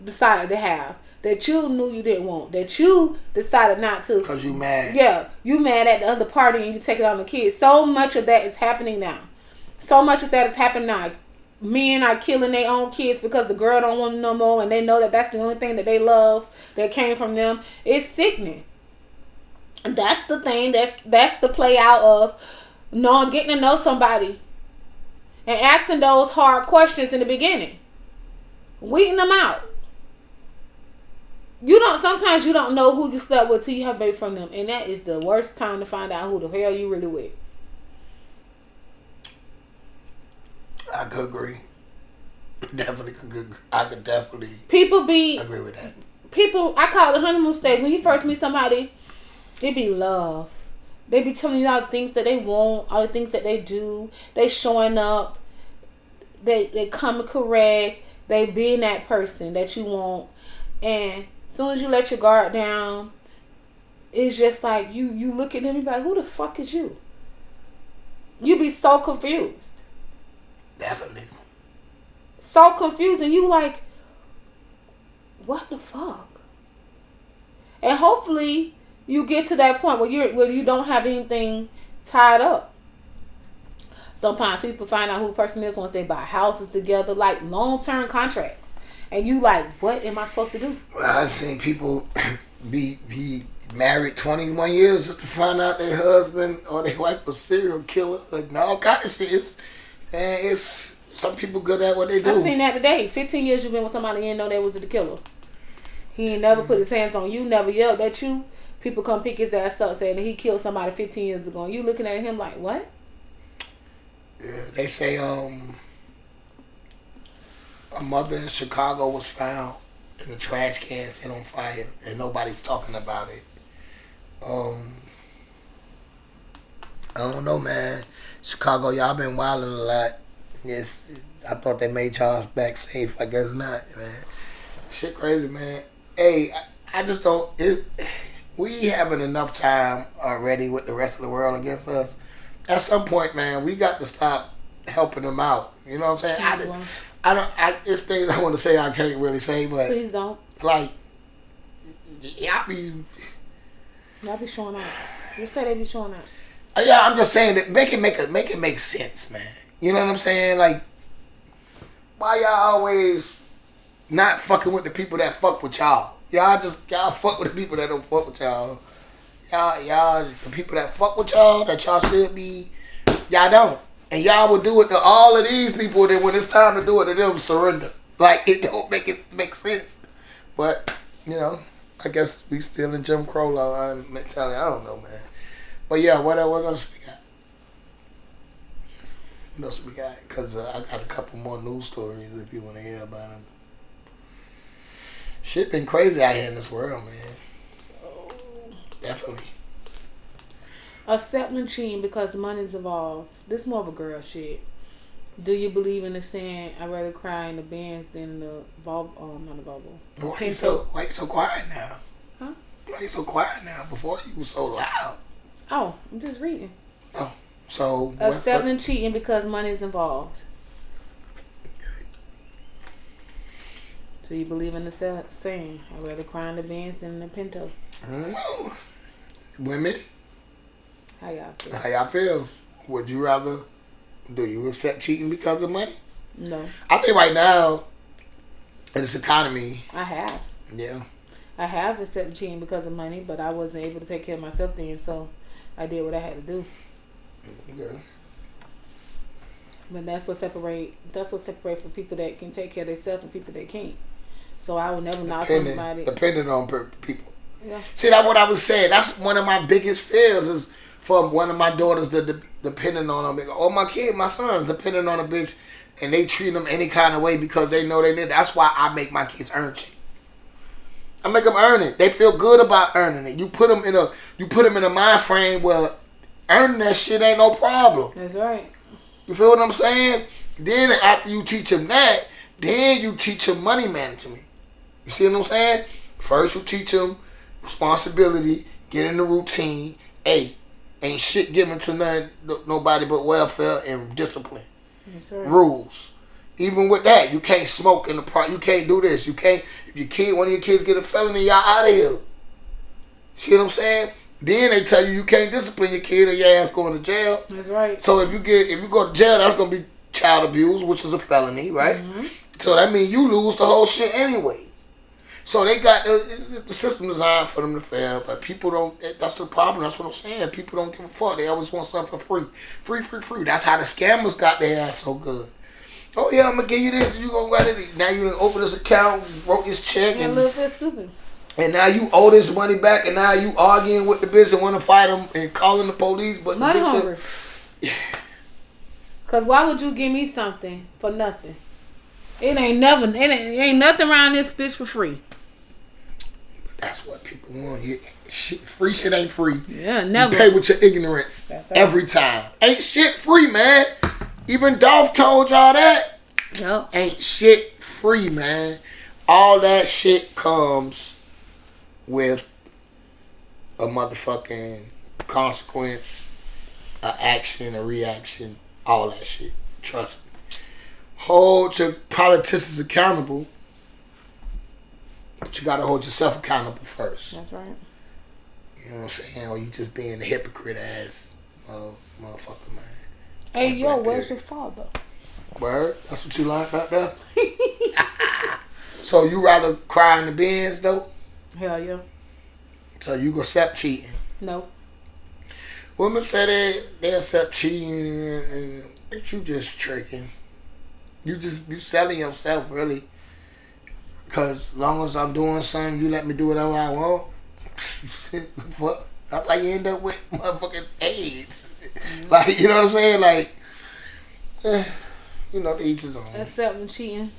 decided to have, that you knew you didn't want, that you decided not to. Because you mad. Yeah, you mad at the other party and you take it on the kids. So much of that is happening now. So much of that is happening now. Men are killing their own kids because the girl don't want them no more, and they know that that's the only thing that they love that came from them. It's sickening. And that's the thing. That's the play out of getting to know somebody and asking those hard questions in the beginning, weeding them out. Sometimes you don't know who you slept with till you have a baby from them, and that is the worst time to find out who the hell you really with. I could agree. Definitely could agree. I could definitely agree with that. People, I call it the honeymoon stage. When you first meet somebody, it be love. They be telling you all the things that they want, all the things that they do. They showing up. They coming correct. They being that person that you want. And as soon as you let your guard down, it's just like you look at them and be like, who the fuck is you? You be so confused. Definitely. So confused, and you like, what the fuck? And hopefully you get to that point where you don't have anything tied up. Sometimes people find out who a person is once they buy houses together, like long-term contracts. And you like, what am I supposed to do? Well, I've seen people be married 21 years just to find out their husband or their wife was a serial killer. Like, all kind of shit. It's some people good at what they do. I seen that today. 15 years you've been with somebody you didn't know they was the killer. He ain't never put his hands on you, never yelled at you. People come pick his ass up saying that he killed somebody 15 years ago. And you looking at him like, what? Yeah, they say a mother in Chicago was found in a trash can set on fire and nobody's talking about it. I don't know, man. Chicago, y'all been wilding a lot. Yes, I thought they made y'all back safe. I guess not, man. Shit crazy, man. Hey, I just don't... we having enough time already with the rest of the world against us. At some point, man, we got to stop helping them out. You know what I'm saying? It's things I want to say I can't really say, but... Please don't. Like, y'all be showing out. You say they be showing out. Yeah, I'm just saying that make it make sense, man. You know what I'm saying? Like, why y'all always not fucking with the people that fuck with y'all? Y'all fuck with the people that don't fuck with y'all. Y'all the people that fuck with y'all that y'all should be, y'all don't. And y'all will do it to all of these people. Then when it's time to do it to them, surrender. Like, it don't make sense. But you know, I guess we still in Jim Crow law mentality. I don't know, man. But yeah, what else we got? What else we got? Because I got a couple more news stories if you want to hear about them. Shit been crazy out here in this world, man. So, definitely. Accepting cheating because money's involved. This more of a girl shit. Do you believe in the saying, I'd rather cry in the Benz than in the bubble? Not the bubble. Why you so quiet now? Huh? Why you so quiet now? Before you was so loud. Oh, I'm just reading. Oh, so... Accepting cheating because money's involved. Okay. Do you believe in the saying, I'd rather cry in the Benz than in the Pinto? No. Women? How y'all feel? How y'all feel? Would you rather... Do you accept cheating because of money? No. I think right now, in this economy... I have. Yeah. I have accepted cheating because of money, but I wasn't able to take care of myself then, so I did what I had to do. Okay. But that's what separate for people that can take care of themselves and people that can't. So I would never knock somebody. Depending on people. Yeah. See, that's what I was saying. That's one of my biggest fears is for one of my daughters depending on them. Or my kid, my sons, depending on a bitch, and they treat them any kind of way because they know they need. That's why I make my kids earn shit. I make them earn it. They feel good about earning it. You put them in a mind frame where earning that shit ain't no problem. That's right. You feel what I'm saying? Then after you teach them that, then you teach them money management. You see what I'm saying? First you teach them responsibility, get in the routine. Hey, ain't shit given to nobody but welfare and discipline. That's right. Rules. Even with that, you can't smoke in the park. You can't do this. You can't. If one of your kids get a felony, y'all out of here. See what I'm saying? Then they tell you can't discipline your kid or your ass going to jail. That's right. So if you go to jail, that's gonna be child abuse, which is a felony, right? Mm-hmm. So that means you lose the whole shit anyway. So they got the system designed for them to fail, but people don't. That's the problem. That's what I'm saying. People don't give a fuck. They always want something for free. That's how the scammers got their ass so good. Oh yeah, I'm gonna give you this. You gonna get it. Now you open this account, wrote this check, And a little bit stupid. and now you owe this money back, and now you arguing with the bitch and want to fight them and calling the police. But Money the bitch hungry. Cause why would you give me something for nothing? It ain't nothing around this bitch for free. That's what people want. Free shit ain't free. Yeah, never. You pay with your ignorance every time. Ain't shit free, man. Even Dolph told y'all that. Yep. Ain't shit free, man. All that shit comes with a motherfucking consequence, a action, a reaction, all that shit. Trust me. Hold your politicians accountable, but you gotta hold yourself accountable first. That's right. You know what I'm saying? Or you just being a hypocrite ass motherfucker, man. Hey, Like yo, Black where's Beard. your father? Word? That's what you like out there? So you rather cry in the bins, though? Hell yeah. So you gonna accept cheating? No. Women say they accept cheating, and bitch, you just tricking. You selling yourself, really. Because as long as I'm doing something, you let me do whatever I want. Fuck. That's how you end up with motherfucking AIDS. Like, you know what I'm saying? Like, you know, to each his own. Accepting cheating.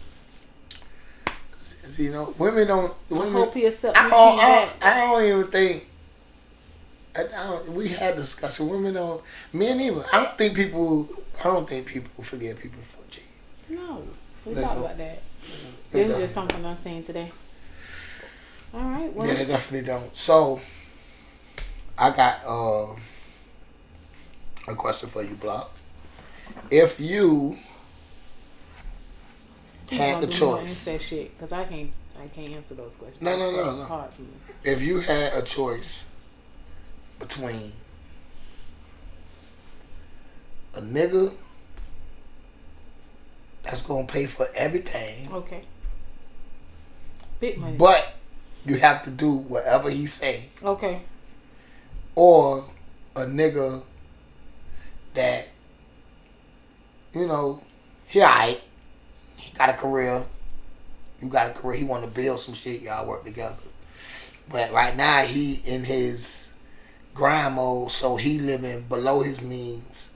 You know, women don't. I hope he accepts I me don't, cheating back. I don't even think. We had discussion. Women don't. Men either. I don't think people forgive people for cheating. No. We They talked don't. about that. They It was don't. just something I seen today. All right. Well, Yeah, they definitely don't. So, I got a question for you, Block. If you he's had gonna the do more choice, incest shit because I can't answer those questions. No. It's hard for me. if you had a choice between a nigga that's gonna pay for everything, Okay. Big money. but you have to do whatever he say, Okay. or a nigga that, you know, he alright, he got a career, you got a career, he want to build some shit, y'all work together. But right now he in his grind mode, so he living below his means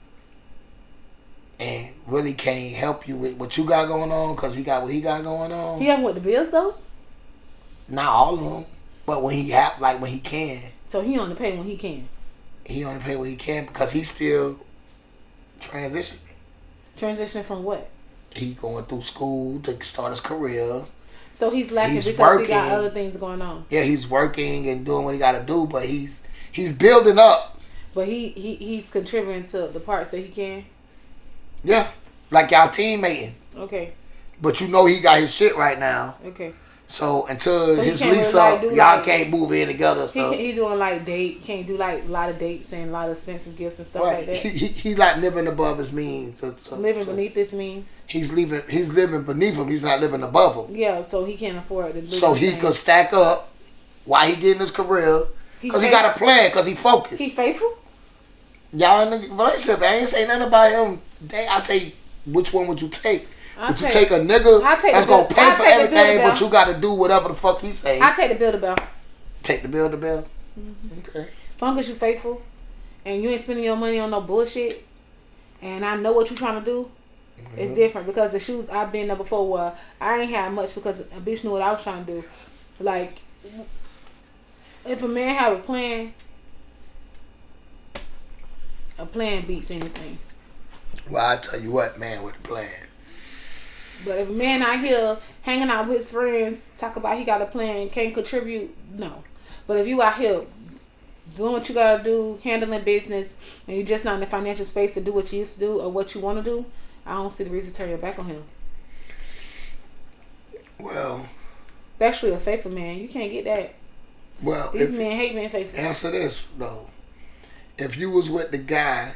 and really can't help you with what you got going on because he got what he got going on. He haven't with the bills though, Not all of them, but when he when he can, so he only pay when he can. he only pay what he can because he's still transitioning. Transitioning from what? He going through school to start his career. So he's lacking He's because he got working. other things going on. Yeah, he's working and doing what he got to do, but he's building up. But he's contributing to the parts that he can. Yeah, like y'all teammating. Okay. But you know he got his shit right now. Okay. So until So he his can't lease really, up, do, y'all can't move in together. And stuff. He doing like can't do like a lot of dates and a lot of expensive gifts and stuff Right. like that. He like living above his means. Living beneath this means. He's living beneath him. He's not living above him. Yeah, so he can't afford to do So those he things. could stack up while he getting his career. Because he got a plan. Because he focused. He faithful? Y'all in the relationship, I ain't say nothing about him. I say, which one would you take? Would you take a nigga that's going to pay for everything, but you got to do whatever the fuck he say? I take the bill to bell. Take the bill to bill? Mm-hmm. Okay. As long as you faithful and you ain't spending your money on no bullshit and I know what you trying to do, it's different because the shoes I've been there before where I ain't had much because a bitch knew what I was trying to do. Like, if a man have a plan beats anything. Well, I tell you what, man, with the plan. But if a man out here hanging out with his friends, talk about he got a plan, can't contribute, no. But if you out here doing what you gotta do, handling business, and you're just not in the financial space to do what you used to do or what you want to do, I don't see the reason to turn your back on him. Well, Especially a faithful man, you can't get that. Well, These men hate being faithful. Answer this though. If you was with the guy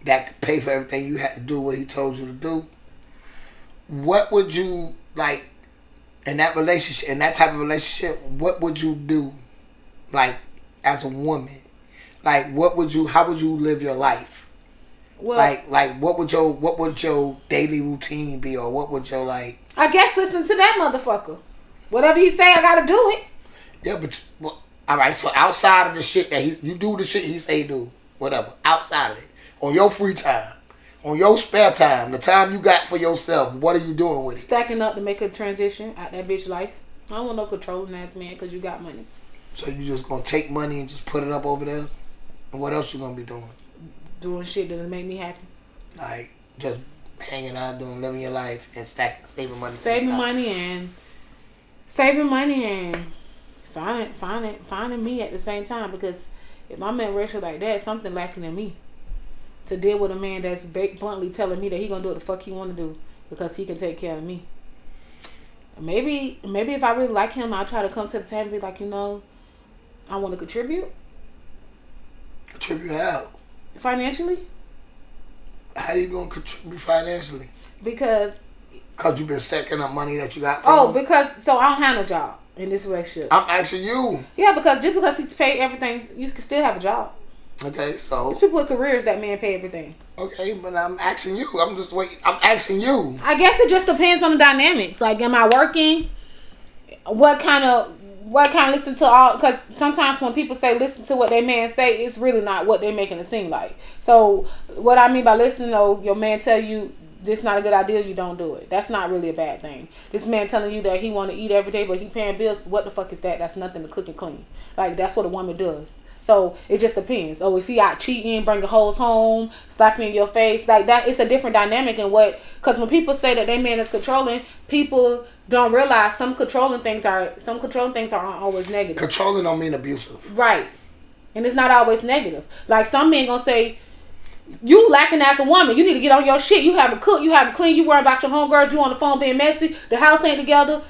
that could pay for everything you had to do what he told you to do, what would you like in that relationship, in that type of relationship, what would you do like as a woman? Like how would you live your life? Well, like what would your daily routine be, or what would your like? I guess listen to that motherfucker. Whatever he say, I gotta do it. Yeah, but all right. So outside of the shit that you do, the shit he say do, whatever. Outside of it, on your free time, on your spare time, the time you got for yourself, what are you doing with it? Stacking up to make a transition out that bitch life. I don't want no controlling ass man because you got money. So you just gonna take money and just put it up over there? And what else you gonna be doing? Doing shit that'll make me happy. Like just hanging out, living your life, and saving money. Saving money and finding me at the same time, because if my man racial like that, something lacking in me to deal with a man that's bluntly telling me that he gonna do what the fuck he want to do because he can take care of me. Maybe if I really like him, I'll try to come to the table and be like, I want to contribute. Contribute how? Financially. How you gonna contribute financially? Because you've been stacking up money that you got from him? So I don't have no job in this relationship. I'm asking you. Yeah, because just because he paid everything, you can still have a job. Okay, so There's people with careers that man pay everything. Okay, but I'm asking you. I'm just waiting. I'm asking you. I guess it just depends on the dynamics. Like, am I working? What kind of listen to all? Because sometimes when people say listen to what their man say, it's really not what they're making it seem like. So what I mean by listening, though, your man tell you this not a good idea, you don't do it. That's not really a bad thing. This man telling you that he want to eat every day, but he paying bills. What the fuck is that? That's nothing to cook and clean. Like, that's what a woman does. So it just depends. Oh, is he out cheating, bringing hoes home, slapping in your face? Like that, it's a different dynamic in what. Because when people say that their man is controlling, people don't realize some controlling things aren't always negative. Controlling don't mean abusive. Right, and it's not always negative. Like some men gonna say, you lacking as a woman. You need to get on your shit. You haven't cooked. You haven't cleaned. You worrying about your homegirl. You on the phone being messy. The house ain't together.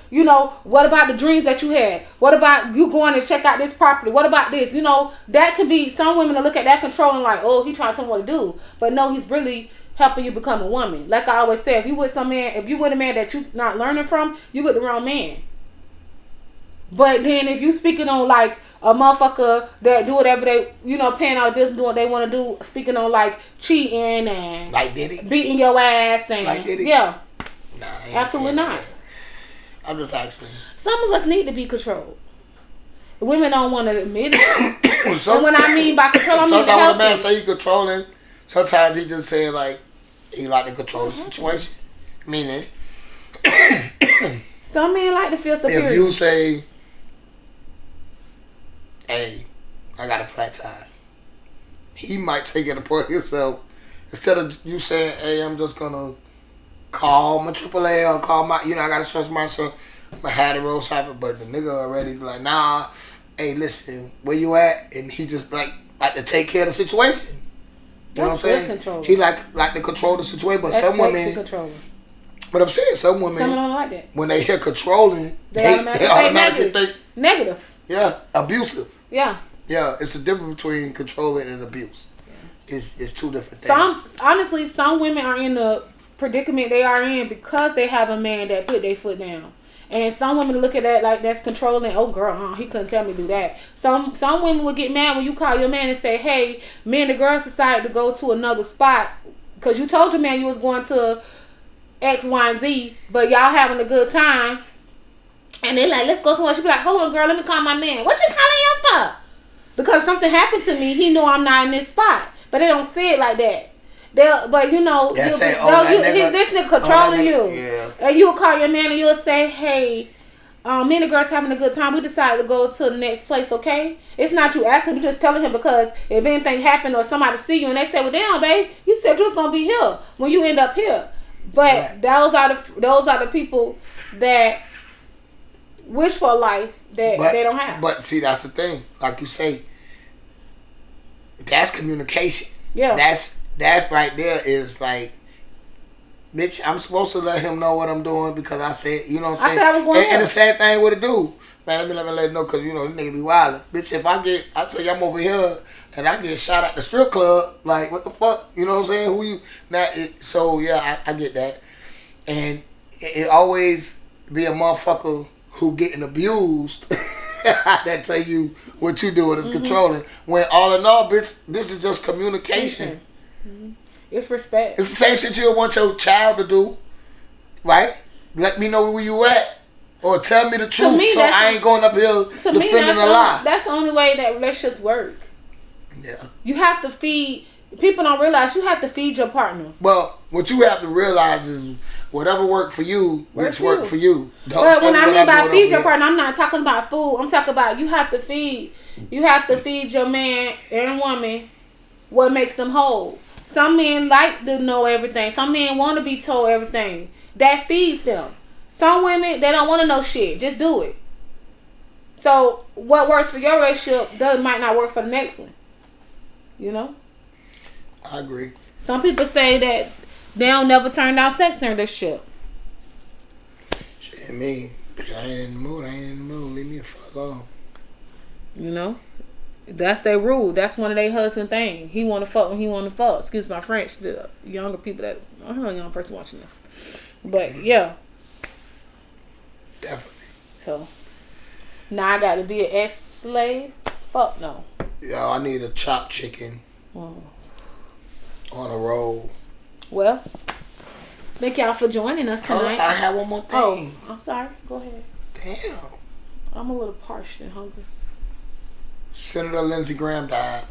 What about the dreams that you had? What about you going to check out this property? What about this? That could be some women to look at that controlling like, oh, he trying to tell me what to do. But no, he's really helping you become a woman. Like I always say, if you with a man that you not learning from, you with the wrong man. But then if you speaking on like a motherfucker that do whatever they, paying all the bills and doing what they want to do, speaking on like cheating and like Diddy, beating your ass and like Diddy, yeah, nah, absolutely not. I'm just asking. Some of us need to be controlled. Women don't want to admit it. So when I mean by control, I mean sometimes when a man helping. say he controlling, sometimes he just saying like he like to control the situation. Meaning, some men like to feel superior. if you say, hey, I got a flat tire, he might take it upon himself. Instead of you saying, hey, I'm just going to call my AAA or call my, I got to stretch myself, my hat and roll shopping, but the nigga already be like, nah, hey, listen, where you at? And he just like to take care of the situation. You know what I'm saying? Control. He like to control the situation, but some women, controlling. But I'm saying some women don't like that. When they hear controlling, they automatically think negative. Yeah, abusive. Yeah. Yeah, it's a difference between controlling and abuse. Yeah. It's two different things. Honestly, some women are in the predicament they are in because they have a man that put their foot down. And some women look at that like that's controlling. Oh, girl, he couldn't tell me to do that. Some women will get mad when you call your man and say, hey, me and the girls decided to go to another spot because you told your man you was going to X, Y, and Z, but y'all having a good time. And they're like, let's go somewhere. She be like, hold on, girl, let me call my man. What you calling him for? Because something happened to me. He know I'm not in this spot. But they don't say it like that. This nigga controlling you. Yeah. And you'll call your man and you'll say, hey, me and the girl's having a good time. We decided to go to the next place, okay? It's not you asking, you just telling him because if anything happened or somebody see you and they say, well, damn, babe, you said you was going to be here when you end up here. But those are the people that wish for a life that they don't have. But see, that's the thing. Like you say, that's communication. Yeah. That's right there is like bitch, I'm supposed to let him know what I'm doing because I said, you know what I'm I saying? said I was going And up. the same thing with a dude. Man, let me let him know because, you know, this nigga be wildin'. Bitch, if I tell you I'm over here and I get shot at the strip club, like, what the fuck? You know what I'm saying? Who you, so, yeah, I get that. And it always be a motherfucker who getting abused that tell you what you doing is controlling. When all in all, bitch, this is just communication. It's respect. It's the same shit you want your child to do, right? Let me know where you at, or tell me the truth, me, so I ain't going up here defending a lie. That's the only way that relationships work. Yeah. You have to feed. People don't realize you have to feed your partner. Well, what you have to realize is whatever work for you, bitch, work for you. Don't But tell when me I what mean I'm by doing feed over your here. partner, I'm not talking about food. I'm talking about you have to feed. You have to feed your man and woman what makes them whole. Some men like to know everything. Some men want to be told everything. That feeds them. Some women, they don't want to know shit. Just do it. So what works for your relationship might not work for the next one. You know? I agree. Some people say that they don't never turn down sex in their relationship. Shit, me. Bitch, I ain't in the mood. Leave me the fuck alone. You know? That's their rule. That's one of their husband things. He want to fuck when he want to fuck. Excuse my French. The younger people that... I don't know a young person watching this. But, yeah. Definitely. So, now I got to be an ex-slave? Fuck no. Yo, I need a chopped chicken on a roll. Well, thank y'all for joining us Oh, tonight. I have one more thing. Oh, I'm sorry. Go ahead. Damn. I'm a little parched and hungry. Senator Lindsey Graham died.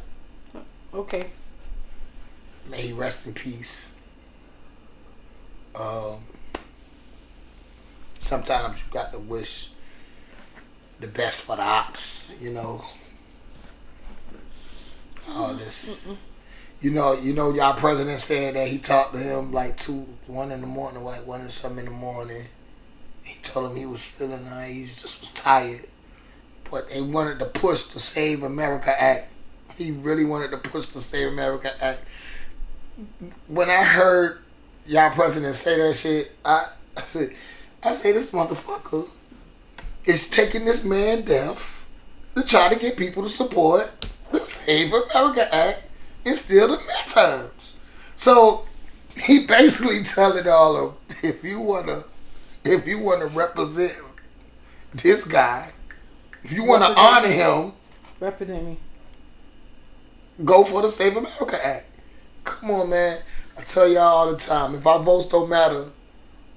Okay. May he rest in peace. Sometimes you got to wish the best for the ops, you know. All this. You know, y'all president said that he talked to him like 1 in the morning, like 1 or something in the morning. He told him he was feeling he just was tired. But they wanted to push the Save America Act. He really wanted to push the Save America Act. When I heard y'all president say that shit, I said, this motherfucker is taking this man death to try to get people to support the Save America Act and steal the midterms. So he basically telling all of them, if you wanna represent this guy, if you wanna honor him, represent me. go for the Save America Act. Come on, man. I tell y'all all the time, if our votes don't matter,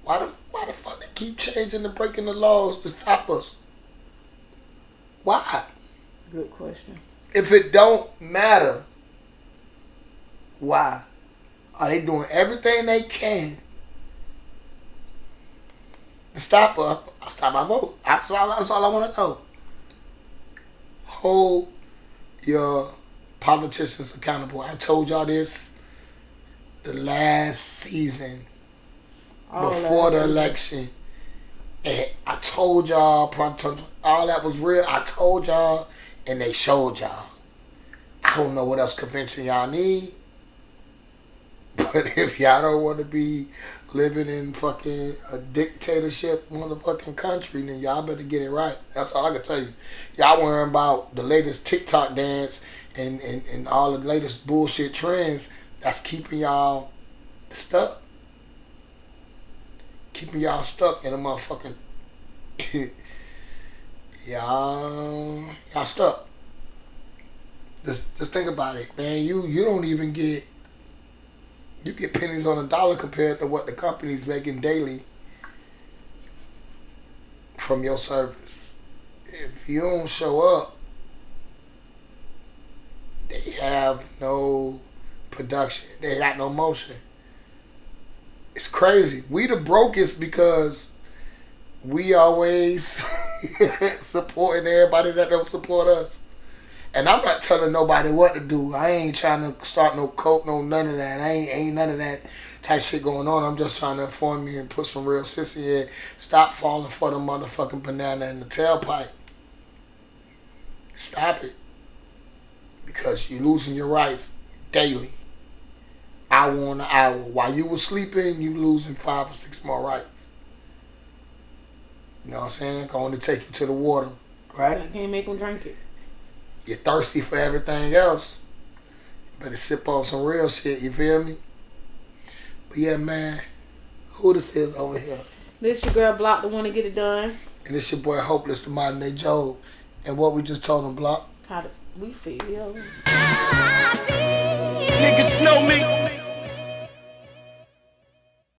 why the fuck they keep changing and breaking the laws to stop us? Why? Good question. If it don't matter, why? Are they doing everything they can to stop our vote? That's all I want to know. Hold your politicians accountable. I told y'all this the last season before the election. And I told y'all, all that was real. I told y'all, and they showed y'all. I don't know what else convincing y'all need. But if y'all don't want to be living in fucking a dictatorship motherfucking country, then y'all better get it right. That's all I can tell you. Y'all worrying about the latest TikTok dance and all the latest bullshit trends that's keeping y'all stuck. Keeping y'all stuck in a motherfucking... y'all stuck. Just think about it, man. You don't even get... You get pennies on a dollar compared to what the company's making daily from your service. If you don't show up, they have no production. They got no motion. It's crazy. We the brokest because we always supporting everybody that don't support us. And I'm not telling nobody what to do. I ain't trying to start no cult, no none of that. Ain't none of that type shit going on. I'm just trying to inform you and put some real sense in here. Stop falling for the motherfucking banana in the tailpipe. Stop it. Because you're losing your rights daily. hour on the hour. While you were sleeping, you losing 5 or 6 more rights. You know what I'm saying? Going to take you to the water, right? I can't make them drink it. You're thirsty for everything else. Better sip on some real shit, you feel me? But yeah, man, who this is over here? This your girl Block, the one to get it done. And this your boy Hopeless, the modern day Joe. And what we just told him, Block? How do we feel? Niggas know me.